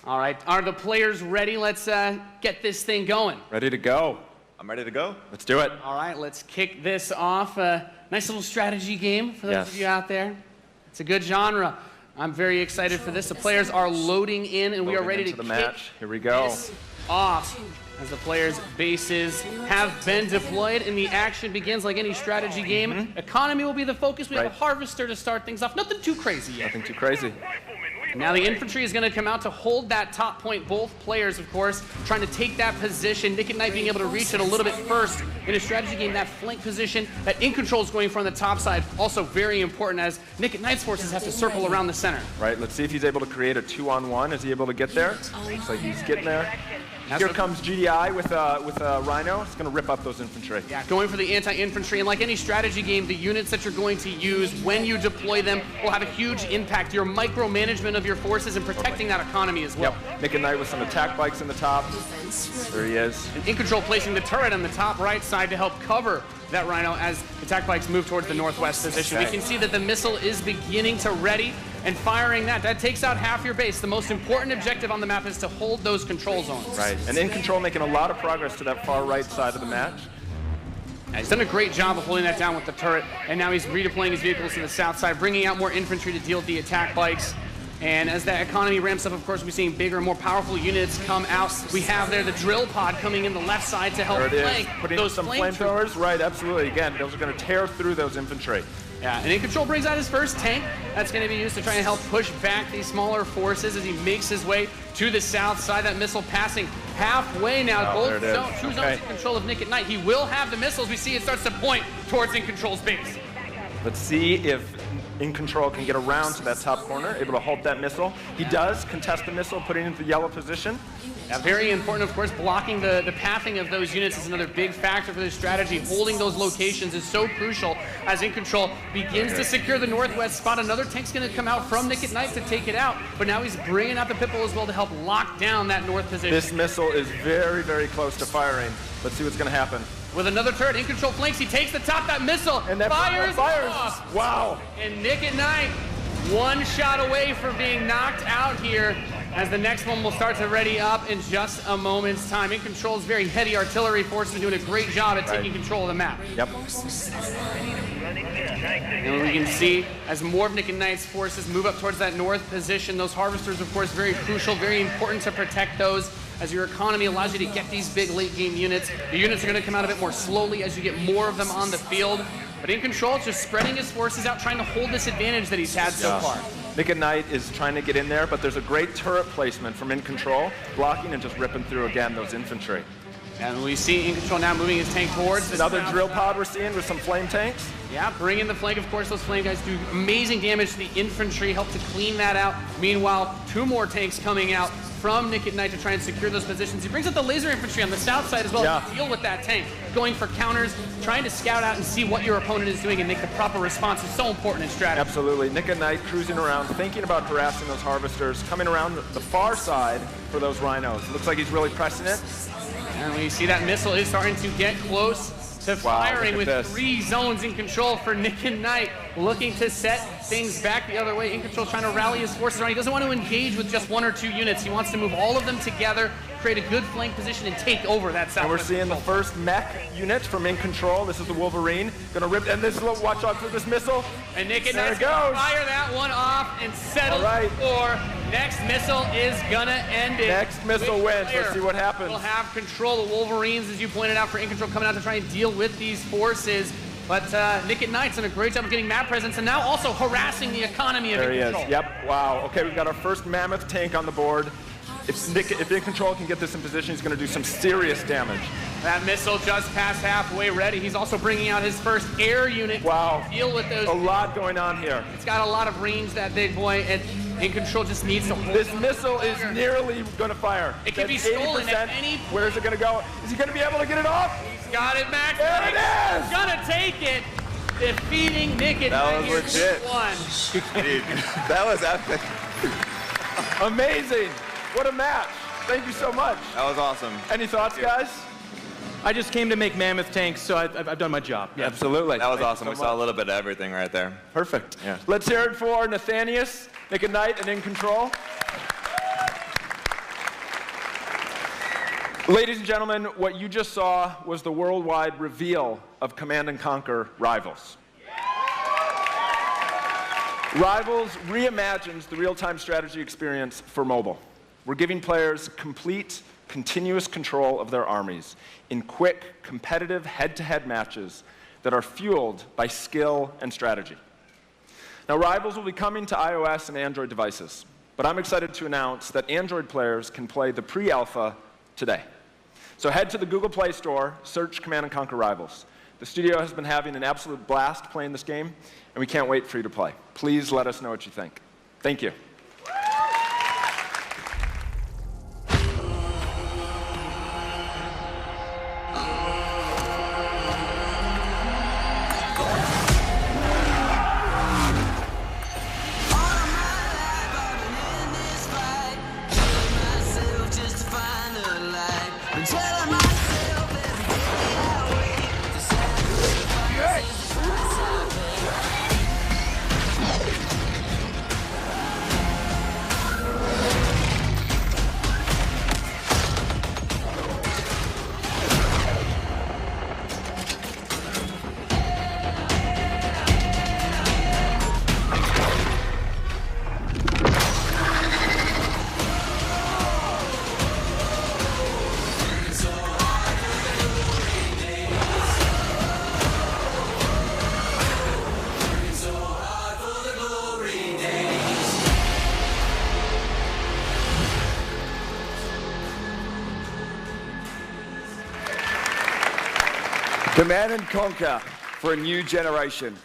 All right. Are the players ready? Let's get this thing going. Ready to go. I'm ready to go. Let's do it. All right. Let's kick this off. Nice little strategy game for those of you out there. It's a good genre. I'm very excited for this. The players are loading in, and we are ready to the kick match. Here we go. This off. As the players' bases have been deployed and the action begins like any strategy game. Economy will be the focus. We have a harvester to start things off. Nothing too crazy yet. Nothing too crazy. Now the infantry is going to come out to hold that top point. Both players, of course, trying to take that position. Nick at Night being able to reach it a little bit first. In a strategy game, that flank position that In Control is going for on the top side, also very important as Nick at Night's forces have to circle around the center. Right, let's see if he's able to create a 2-on-1. Is he able to get there? Looks like he's getting there. Here comes GDI with a Rhino. It's going to rip up those infantry. Yeah, going for the anti-infantry. And like any strategy game, the units that you're going to use when you deploy them will have a huge impact. Your micromanagement of your forces and protecting that economy as well. Yep. Nick at Night with some attack bikes in the top. There he is. And In Control placing the turret on the top right side to help cover that Rhino as attack bikes move towards the northwest position. We can see that the missile is beginning to ready and firing that. That takes out half your base. The most important objective on the map is to hold those control zones. Right, and In Control making a lot of progress to that far right side of the match. And he's done a great job of holding that down with the turret, and now he's redeploying his vehicles to the south side, bringing out more infantry to deal with the attack bikes. And as that economy ramps up, of course, we're seeing bigger and more powerful units come out. We have there the drill pod coming in the left side to help flank those some flamethrowers. Right, absolutely. Again, those are going to tear through those infantry. Yeah, and In Control brings out his first tank. That's going to be used to try and help push back these smaller forces as he makes his way to the south side. That missile passing halfway now. Both two zones in control of Nick at Night. He will have the missiles. We see it starts to point towards In Control's base. Let's see if In Control can get around to that top corner, able to halt that missile. He does contest the missile, putting it into the yellow position. Yeah, very important, of course. Blocking the pathing of those units is another big factor for this strategy. Holding those locations is so crucial as In Control begins to secure the northwest spot. Another tank's going to come out from Nick at Night to take it out, but now he's bringing out the Pitbull as well to help lock down that north position. This missile is very, very close to firing. Let's see what's going to happen. with another turret. In control flanks. He takes the top. That missile And that fires. Off. Wow. And Nick at Night, one shot away from being knocked out here, as the next one will start to ready up in just a moment's time. In control is very heavy artillery force, been doing a great job at taking control of the map. Yep. And we can see as more of Nick and Knight's forces move up towards that north position, those harvesters, of course, very crucial, very important to protect those, as your economy allows you to get these big late game units. The units are going to come out a bit more slowly as you get more of them on the field. But In Control is just spreading his forces out, trying to hold this advantage that he's had so far. Nick and Knight is trying to get in there, but there's a great turret placement from In Control, blocking and just ripping through again those infantry. And we see In Control now moving his tank towards this. Another drill pod we're seeing with some flame tanks. Yeah, bring in the flank. Of course, those flame guys do amazing damage to the infantry, help to clean that out. Meanwhile, 2 more tanks coming out from Nick at Night to try and secure those positions. He brings up the laser infantry on the south side as well to deal with that tank. Going for counters, trying to scout out and see what your opponent is doing and make the proper response is so important in strategy. Absolutely. Nick at Night cruising around, thinking about harassing those harvesters, coming around the far side for those rhinos. Looks like he's really pressing it. And we see that missile is starting to get close to firing with this. 3 zones In Control for Nick and Knight, looking to set things back the other way. In Control trying to rally his forces around. He doesn't want to engage with just 1 or 2 units. He wants to move all of them together, create a good flank position, and take over that south. And we're seeing the first mech unit from In Control. This is the Wolverine. Gonna rip, and this is watch out for this missile. And Nick and Knight's gonna fire that one off and settle for next missile is gonna end it. Next missile wins. Let's see what happens. We'll have control. The Wolverines, as you pointed out, for In Control coming out to try and deal with these forces. But Nick at Night's done a great job of getting map presence and now also harassing the economy of In Control. There he is. Yep. Wow. Okay, we've got our first mammoth tank on the board. If In Control can get this in position, he's going to do some serious damage. That missile just past halfway ready. He's also bringing out his first air unit to deal with those. A lot going on here. It's got a lot of range, that big boy, and In Control just needs to hold. This missile is nearly going to fire. It can be stolen at any point. Where is it going to go? Is he going to be able to get it off? He's got it, Max. There it is! He's going to take it. Defeating Nick at Night here legit. 2-1. Dude, that was epic. Amazing. What a match. Thank you so much. That was awesome. Any thoughts, guys? I just came to make mammoth tanks, so I've done my job. Yeah. Absolutely. That was awesome. We saw a little bit of everything right there. Perfect. Yeah. Let's hear it for Nathanius, Nick at Night, and In Control. Ladies and gentlemen, what you just saw was the worldwide reveal of Command & Conquer Rivals. Rivals reimagines the real-time strategy experience for mobile. We're giving players complete, continuous control of their armies in quick, competitive head-to-head matches that are fueled by skill and strategy. Now, Rivals will be coming to iOS and Android devices, but I'm excited to announce that Android players can play the pre-alpha today. So head to the Google Play Store, search Command & Conquer Rivals. The studio has been having an absolute blast playing this game, and we can't wait for you to play. Please let us know what you think. Thank you. Command & Conquer for a new generation.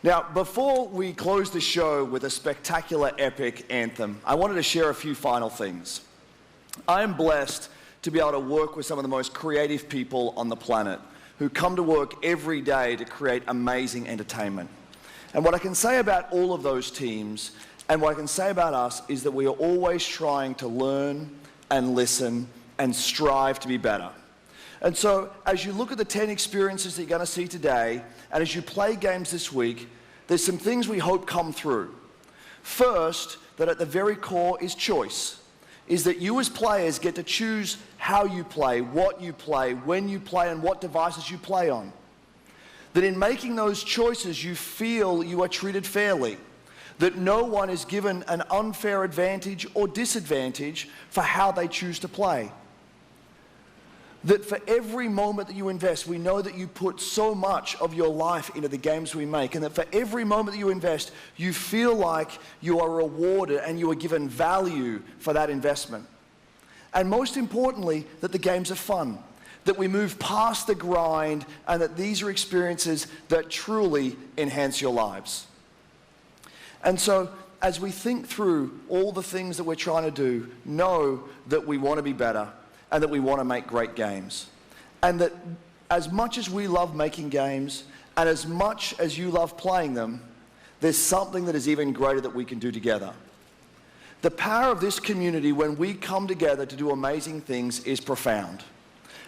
Now, before we close the show with a spectacular epic anthem, I wanted to share a few final things. I am blessed to be able to work with some of the most creative people on the planet who come to work every day to create amazing entertainment. And what I can say about all of those teams, and what I can say about us, is that we are always trying to learn and listen and strive to be better. And so as you look at the 10 experiences that you're going to see today, and as you play games this week, there's some things we hope come through. First, that at the very core is choice, is that you as players get to choose how you play, what you play, when you play, and what devices you play on. That in making those choices, you feel you are treated fairly, that no one is given an unfair advantage or disadvantage for how they choose to play. That for every moment that you invest, we know that you put so much of your life into the games we make, and that for every moment that you invest, you feel like you are rewarded and you are given value for that investment. And most importantly, that the games are fun, that we move past the grind, and that these are experiences that truly enhance your lives. And so, as we think through all the things that we're trying to do, know that we want to be better, and that we want to make great games. And that as much as we love making games, and as much as you love playing them, there's something that is even greater that we can do together. The power of this community when we come together to do amazing things is profound.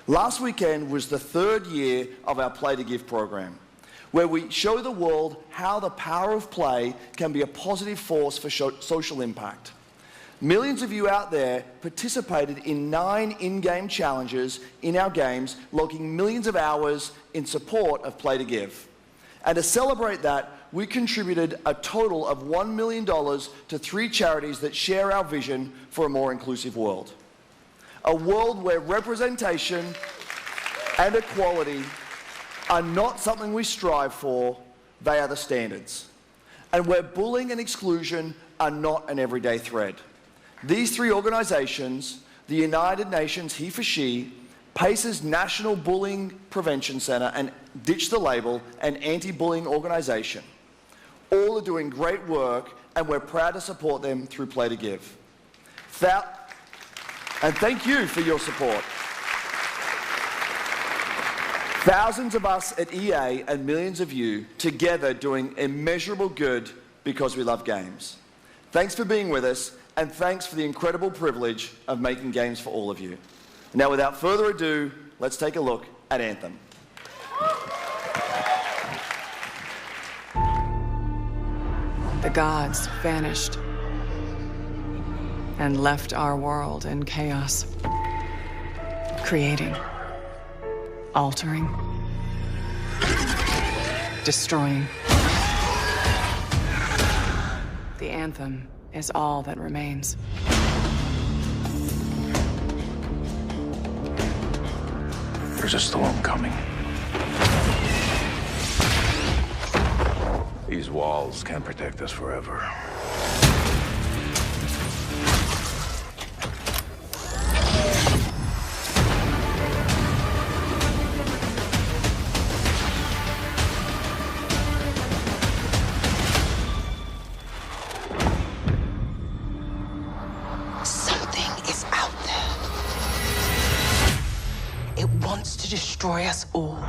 Last weekend was the 3rd year of our Play to Give program, where we show the world how the power of play can be a positive force for social impact. Millions of you out there participated in 9 in-game challenges in our games, logging millions of hours in support of Play to Give. And to celebrate that, we contributed a total of $1 million to 3 charities that share our vision for a more inclusive world. A world where representation and equality are not something we strive for, they are the standards. And where bullying and exclusion are not an everyday threat. These 3 organizations, the United Nations He for She, PACE's National Bullying Prevention Center, and Ditch the Label, an anti-bullying organization, all are doing great work, and we're proud to support them through Play to Give. And thank you for your support. Thousands of us at EA and millions of you together doing immeasurable good because we love games. Thanks for being with us, and thanks for the incredible privilege of making games for all of you. Now, without further ado, let's take a look at Anthem. The gods vanished and left our world in chaos, creating, altering, destroying. The anthem is all that remains. There's a storm coming. These walls can't protect us forever. Destroy us all.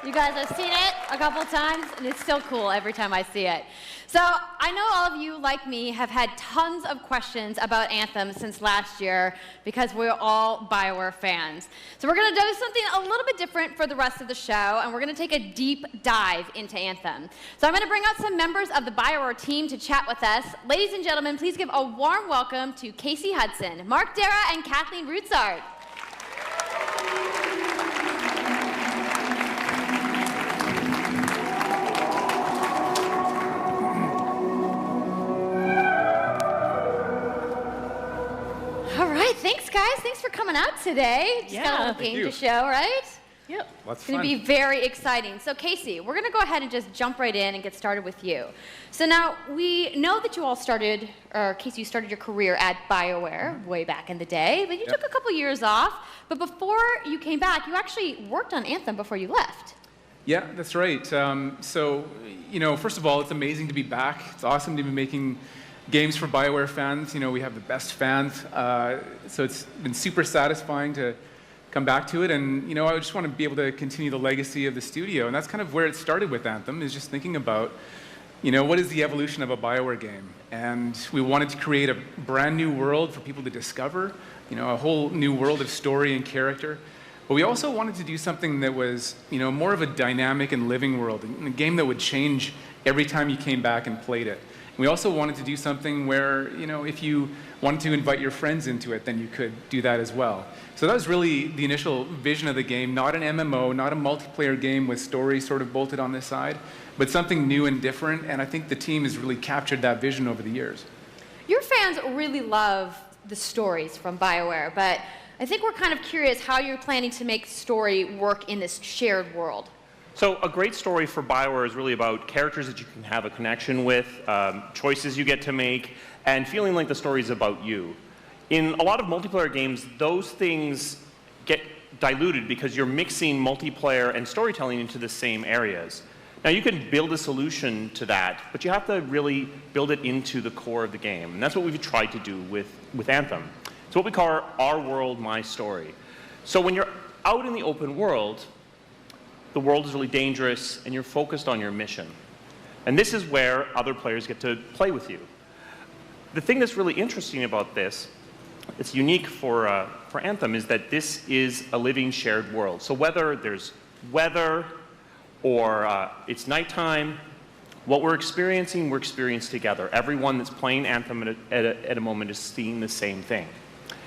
You guys, I've seen it a couple times, and it's still cool every time I see it. So I know all of you, like me, have had tons of questions about Anthem since last year because we're all BioWare fans. So we're going to do something a little bit different for the rest of the show, and we're going to take a deep dive into Anthem. So I'm going to bring out some members of the BioWare team to chat with us. Ladies and gentlemen, please give a warm welcome to Casey Hudson, Mark Dara, and Kathleen Rutzart. All right, thanks guys. Thanks for coming out today. Just got a little game to show, right? Yep. It's going to be very exciting. So Casey, we're going to go ahead and just jump right in and get started with you. So now we know that you all started, or Casey, you started your career at BioWare way back in the day, but you took a couple years off. But before you came back, you actually worked on Anthem before you left. Yeah, that's right. So, you know, first of all, it's amazing to be back. It's awesome to be making games for BioWare fans. You know, we have the best fans, so it's been super satisfying to come back to it. And, you know, I just want to be able to continue the legacy of the studio. And that's kind of where it started with Anthem, is just thinking about, you know, what is the evolution of a BioWare game? And we wanted to create a brand new world for people to discover, you know, a whole new world of story and character. But we also wanted to do something that was, you know, more of a dynamic and living world, a game that would change every time you came back and played it. We also wanted to do something where, you know, if you wanted to invite your friends into it, then you could do that as well. So that was really the initial vision of the game, not an MMO, not a multiplayer game with stories sort of bolted on this side, but something new and different, and I think the team has really captured that vision over the years. Your fans really love the stories from BioWare, but I think we're kind of curious how you're planning to make story work in this shared world. So a great story for BioWare is really about characters that you can have a connection with, choices you get to make, and feeling like the story is about you. In a lot of multiplayer games, those things get diluted because you're mixing multiplayer and storytelling into the same areas. Now you can build a solution to that, but you have to really build it into the core of the game. And that's what we've tried to do with Anthem. It's what we call our world, my story. So when you're out in the open world, the world is really dangerous and you're focused on your mission. And this is where other players get to play with you. The thing that's really interesting about this, it's unique for Anthem, is that this is a living shared world. So whether there's weather or it's nighttime, what we're experiencing together. Everyone that's playing Anthem at a moment is seeing the same thing.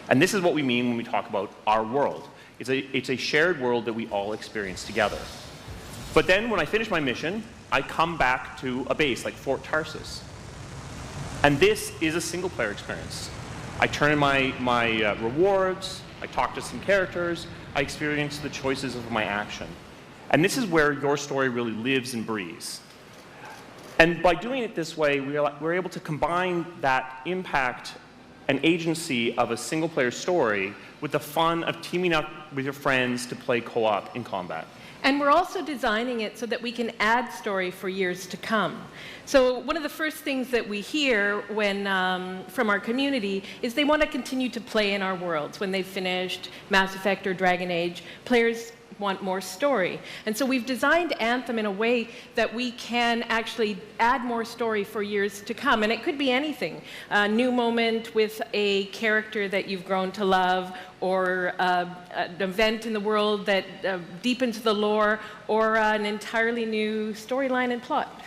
And this is what we mean when we talk about our world. It's a shared world that we all experience together. But then when I finish my mission, I come back to a base like Fort Tarsus. And this is a single player experience. I turn in my rewards, I talk to some characters, I experience the choices of my action. And this is where your story really lives and breathes. And by doing it this way, we're able to combine that impact and agency of a single player story with the fun of teaming up with your friends to play co-op in combat. And we're also designing it so that we can add story for years to come. So one of the first things that we hear from our community is they want to continue to play in our worlds. When they've finished Mass Effect or Dragon Age, players want more story. And so we've designed Anthem in a way that we can actually add more story for years to come. And it could be anything. A new moment with a character that you've grown to love, or an event in the world that deepens the lore, or an entirely new storyline and plot.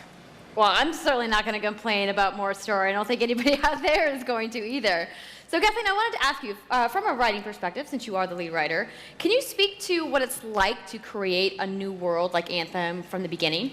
Well, I'm certainly not going to complain about more story. I don't think anybody out there is going to either. So Kathleen, I wanted to ask you, from a writing perspective, since you are the lead writer, can you speak to what it's like to create a new world like Anthem from the beginning?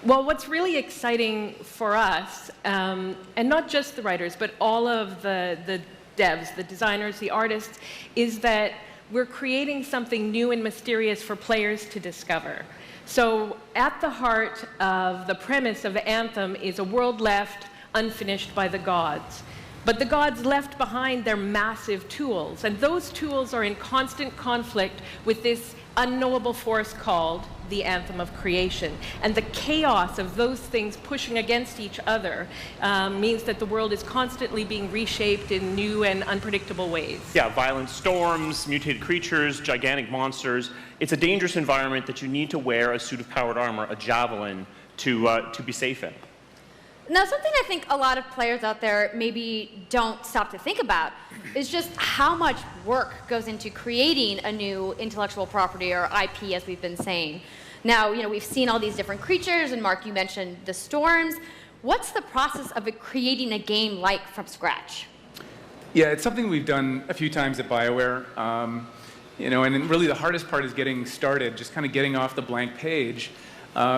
Well, what's really exciting for us, and not just the writers, but all of the devs, the designers, the artists, is that we're creating something new and mysterious for players to discover. So at the heart of the premise of Anthem is a world left unfinished by the gods. But the gods left behind their massive tools, and those tools are in constant conflict with this unknowable force called the Anthem of Creation. And the chaos of those things pushing against each other means that the world is constantly being reshaped in new and unpredictable ways. Yeah, violent storms, mutated creatures, gigantic monsters. It's a dangerous environment that you need to wear a suit of powered armor, a javelin, to be safe in. Now, something I think a lot of players out there maybe don't stop to think about is just how much work goes into creating a new intellectual property, or IP, as we've been saying. Now, we've seen all these different creatures, and Mark, you mentioned the storms. What's the process of creating a game like from scratch? Yeah, it's something we've done a few times at BioWare. And really the hardest part is getting started, just kind of getting off the blank page.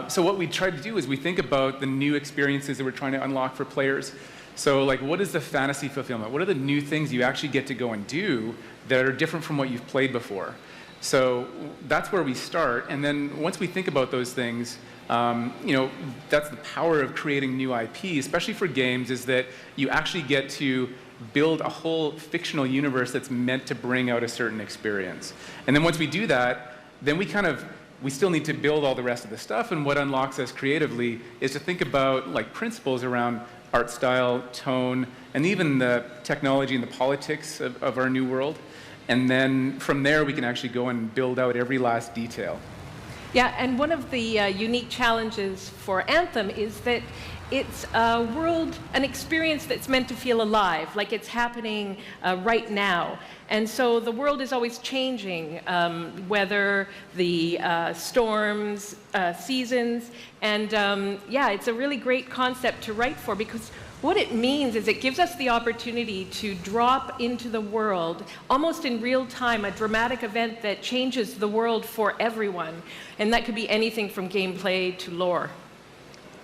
So what we try to do is we think about the new experiences that we're trying to unlock for players. So like, what is the fantasy fulfillment? What are the new things you actually get to go and do that are different from what you've played before? So that's where we start. And then once we think about those things, that's the power of creating new IP, especially for games, is that you actually get to build a whole fictional universe that's meant to bring out a certain experience. And then once we do that, then we still need to build all the rest of the stuff, and what unlocks us creatively is to think about like principles around art style, tone, and even the technology and the politics of our new world. And then from there, we can actually go and build out every last detail. Yeah, and one of the unique challenges for Anthem is that it's a world, an experience that's meant to feel alive, like it's happening right now. And so the world is always changing, whether the storms, seasons, and yeah, it's a really great concept to write for, because what it means is it gives us the opportunity to drop into the world, almost in real time, a dramatic event that changes the world for everyone. And that could be anything from gameplay to lore.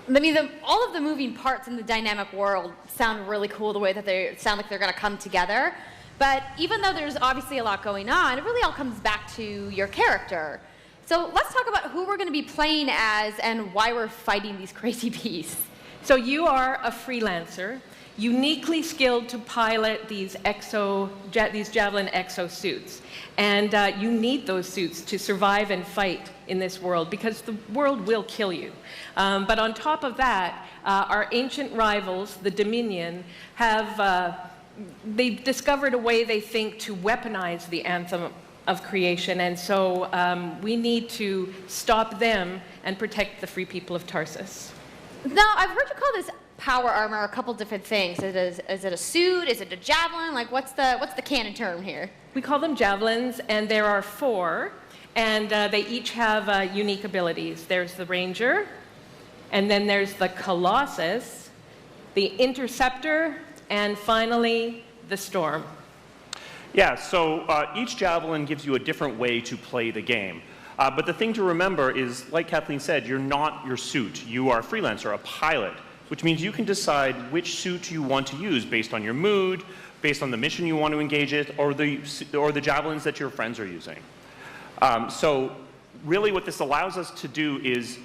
I mean, all of the moving parts in the dynamic world sound really cool, the way that they sound like they're going to come together. But even though there's obviously a lot going on, it really all comes back to your character. So let's talk about who we're going to be playing as and why we're fighting these crazy beasts. So you are a freelancer, uniquely skilled to pilot these Javelin exosuits. And you need those suits to survive and fight in this world, because the world will kill you. But on top of that, our ancient rivals, the Dominion, they've discovered a way, they think, to weaponize the Anthem of creation. And so we need to stop them and protect the free people of Tarsus. Now, I've heard you call this power armor a couple different things. Is it a suit? Is it a javelin? Like, what's the canon term here? We call them javelins, and there are 4, and they each have unique abilities. There's the Ranger, and then there's the Colossus, the Interceptor, and finally, the Storm. Yeah, so each javelin gives you a different way to play the game. But the thing to remember is, like Kathleen said, you're not your suit. You are a freelancer, a pilot, which means you can decide which suit you want to use based on your mood, based on the mission you want to engage in, or the javelins that your friends are using. So really what this allows us to do is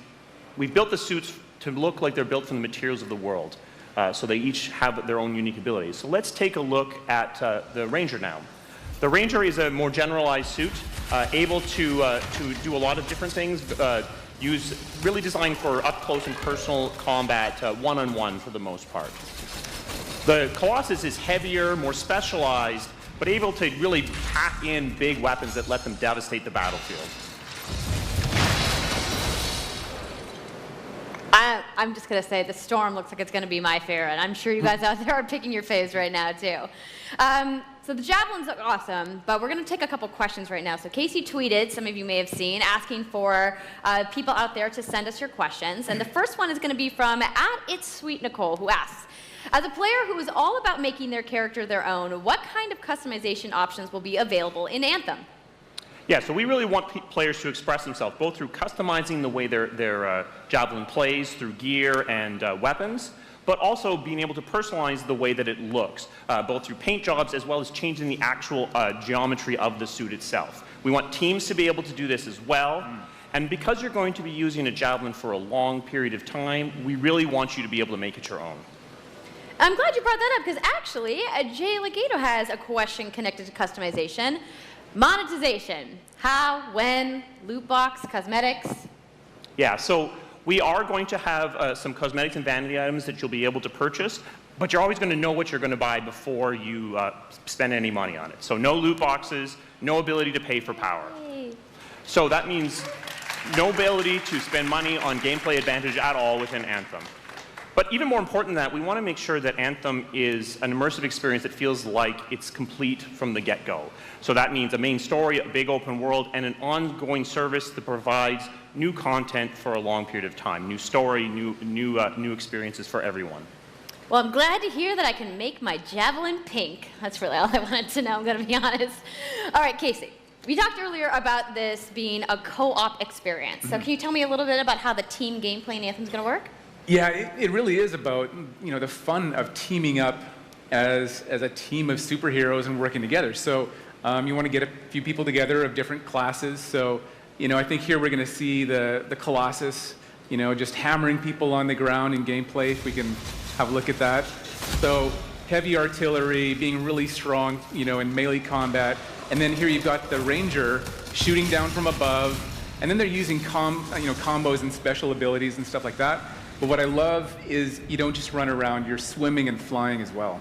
we've built the suits to look like they're built from the materials of the world. So they each have their own unique abilities. So let's take a look at the Ranger now. The Ranger is a more generalized suit, able to do a lot of different things, really designed for up-close and personal combat, one-on-one for the most part. The Colossus is heavier, more specialized, but able to really pack in big weapons that let them devastate the battlefield. I'm just going to say the Storm looks like it's going to be my favorite. I'm sure you guys out there are picking your faves right now, too. So the javelins look awesome, but we're going to take a couple questions right now. So Casey tweeted, some of you may have seen, asking for people out there to send us your questions. And the first one is going to be from @It'sSweetNicole, who asks, as a player who is all about making their character their own, what kind of customization options will be available in Anthem? Yeah, so we really want players to express themselves, both through customizing the way their javelin plays, through gear and weapons, but also being able to personalize the way that it looks, both through paint jobs as well as changing the actual geometry of the suit itself. We want teams to be able to do this as well. And because you're going to be using a javelin for a long period of time, we really want you to be able to make it your own. I'm glad you brought that up, because actually, Jay Legato has a question connected to customization. Monetization. How, when, loot box, cosmetics? Yeah, so we are going to have some cosmetics and vanity items that you'll be able to purchase, but you're always going to know what you're going to buy before you spend any money on it. So no loot boxes, no ability to pay for power. Yay. So that means no ability to spend money on gameplay advantage at all within Anthem. But even more important than that, we want to make sure that Anthem is an immersive experience that feels like it's complete from the get-go. So that means a main story, a big open world, and an ongoing service that provides new content for a long period of time. New story, new experiences for everyone. Well, I'm glad to hear that I can make my javelin pink. That's really all I wanted to know, I'm going to be honest. All right, Casey. We talked earlier about this being a co-op experience. So can you tell me a little bit about how the team gameplay in Anthem is going to work? Yeah, it really is about, the fun of teaming up as a team of superheroes and working together. So you want to get a few people together of different classes. So, I think here we're going to see the Colossus, just hammering people on the ground in gameplay, if we can have a look at that. So heavy artillery, being really strong, in melee combat. And then here you've got the Ranger shooting down from above. And then they're using combos and special abilities and stuff like that. But what I love is you don't just run around, you're swimming and flying as well.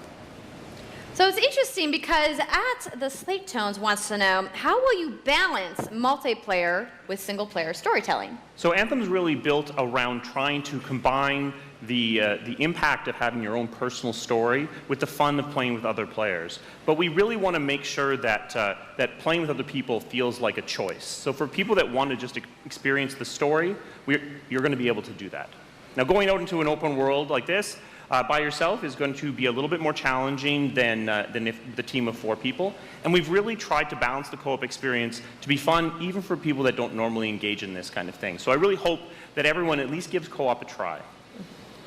So it's interesting because at the Slate Tones wants to know, how will you balance multiplayer with single-player storytelling? So Anthem's really built around trying to combine the impact of having your own personal story with the fun of playing with other players. But we really want to make sure that, that playing with other people feels like a choice. So for people that want to just experience the story, you're going to be able to do that. Now, going out into an open world like this by yourself is going to be a little bit more challenging than if the team of 4 people. And we've really tried to balance the co-op experience to be fun, even for people that don't normally engage in this kind of thing. So I really hope that everyone at least gives co-op a try.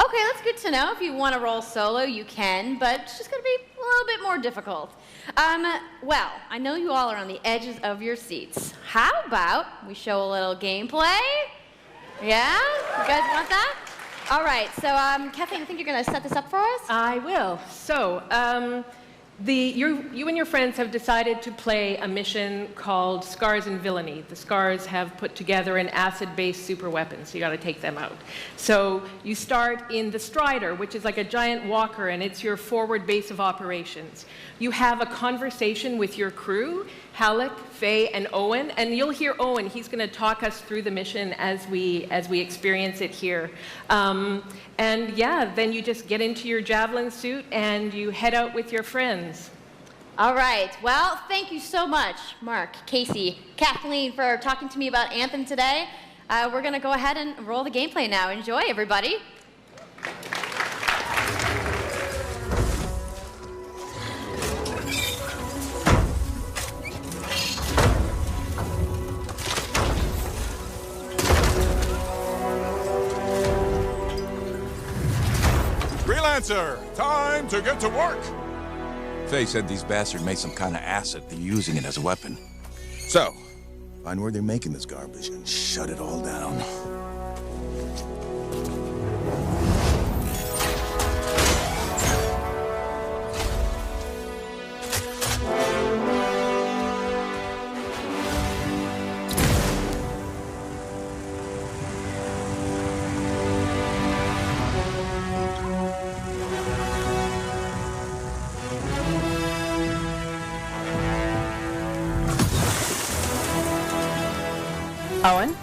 Okay, that's good to know. If you want to roll solo, you can, but it's just going to be a little bit more difficult. Well, I know you all are on the edges of your seats. How about we show a little gameplay? Yeah? You guys want that? All right, so Kathleen, I think you're going to set this up for us? I will. So, you and your friends have decided to play a mission called Scars and Villainy. The Scars have put together an acid-based super weapon, so you got to take them out. So you start in the Strider, which is like a giant walker, and it's your forward base of operations. You have a conversation with your crew, Halleck, Faye, and Owen, and you'll hear Owen. He's going to talk us through the mission as we experience it here. And yeah, then you just get into your javelin suit and you head out with your friends. All right. Well, thank you so much, Mark, Casey, Kathleen, for talking to me about Anthem today. We're going to go ahead and roll the gameplay now. Enjoy, everybody. Freelancer, time to get to work! Faye said these bastards made some kind of acid. They're using it as a weapon. So, find where they're making this garbage and shut it all down. Owen,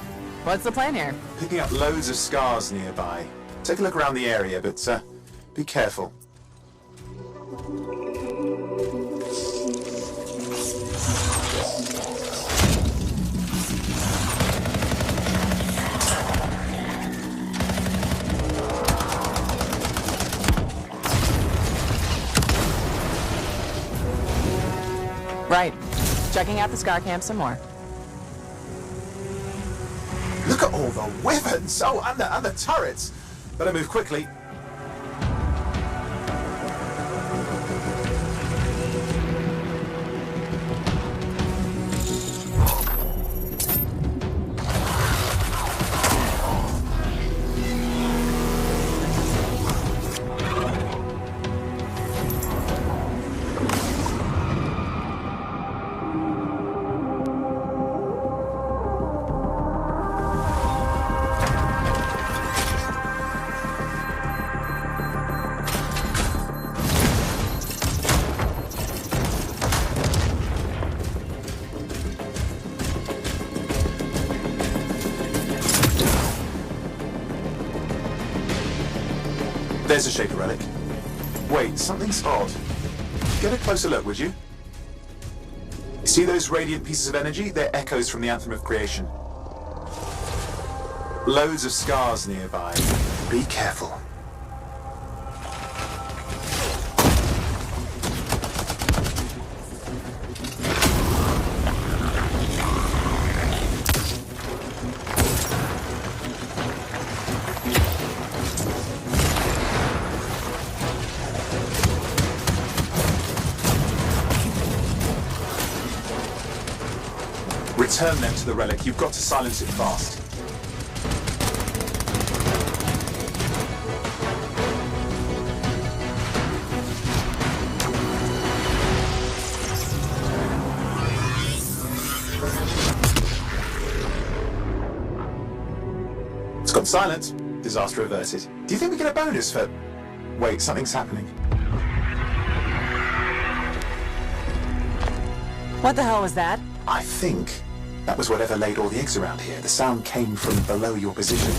what's the plan here? Picking up loads of scars nearby. Take a look around the area, but be careful. Right. Checking out the Scar Camp some more. Look at all the weapons! Oh, and the turrets! Better move quickly. There's a Shaper relic. Wait, something's odd. Get a closer look, would you? See those radiant pieces of energy? They're echoes from the Anthem of Creation. Loads of scars nearby. Be careful. Return them to the relic. You've got to silence it fast. It's gone silent. Disaster averted. Do you think we get a bonus for... Wait, something's happening. What the hell was that? I think that was whatever laid all the eggs around here. The sound came from below your position.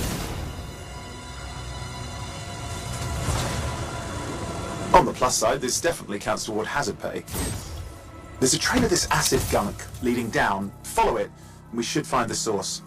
On the plus side, this definitely counts toward hazard pay. There's a trail of this acid gunk leading down. Follow it, and we should find the source.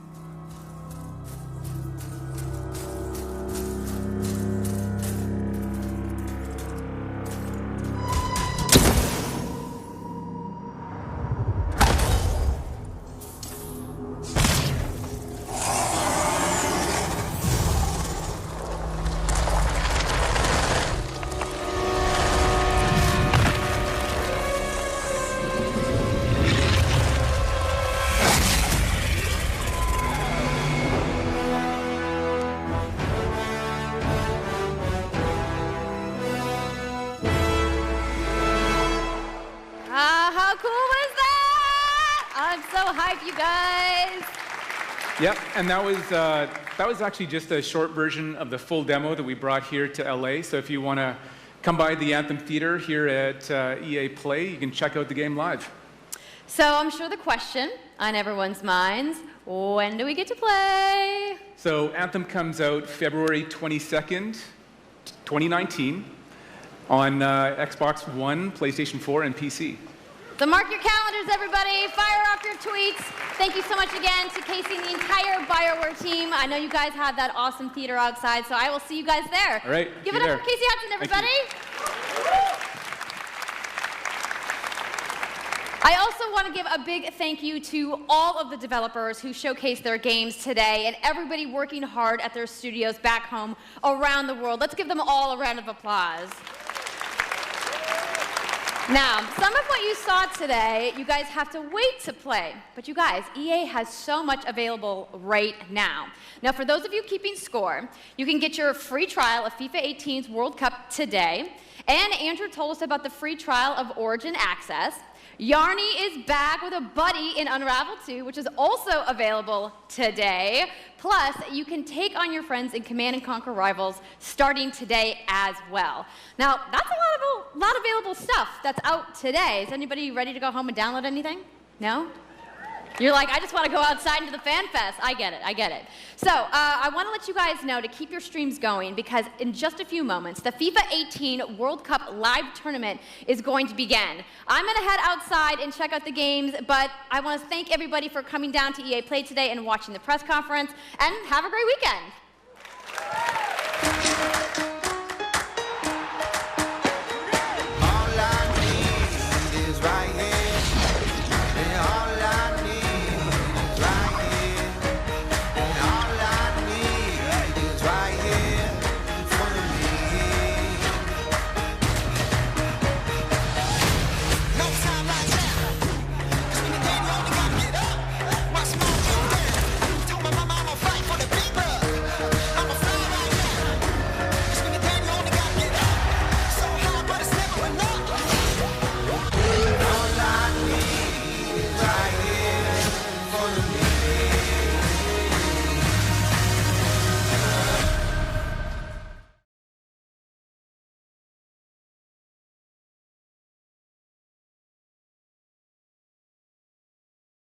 Yep, and that was actually just a short version of the full demo that we brought here to LA. So if you want to come by the Anthem Theater here at EA Play, you can check out the game live. So I'm sure the question on everyone's minds, when do we get to play? So Anthem comes out February 22nd, 2019 on Xbox One, PlayStation 4, and PC. So mark your calendars, everybody. Fire off your tweets. Thank you so much again to Casey and the entire BioWare team. I know you guys have that awesome theater outside, so I will see you guys there. All right. Give it up for Casey Hudson, everybody. I also want to give a big thank you to all of the developers who showcased their games today and everybody working hard at their studios back home around the world. Let's give them all a round of applause. Now, some of what you saw today, you guys have to wait to play. But you guys, EA has so much available right now. Now, for those of you keeping score, you can get your free trial of FIFA 18's World Cup today. And Andrew told us about the free trial of Origin Access. Yarny is back with a buddy in Unravel 2, which is also available today. Plus, you can take on your friends in Command & Conquer Rivals starting today as well. Now, that's a lot of available stuff that's out today. Is anybody ready to go home and download anything? No? You're like, I just want to go outside into the fan fest. I get it, I get it. So I want to let you guys know to keep your streams going because in just a few moments, the FIFA 18 World Cup live tournament is going to begin. I'm going to head outside and check out the games, but I want to thank everybody for coming down to EA Play today and watching the press conference, and have a great weekend.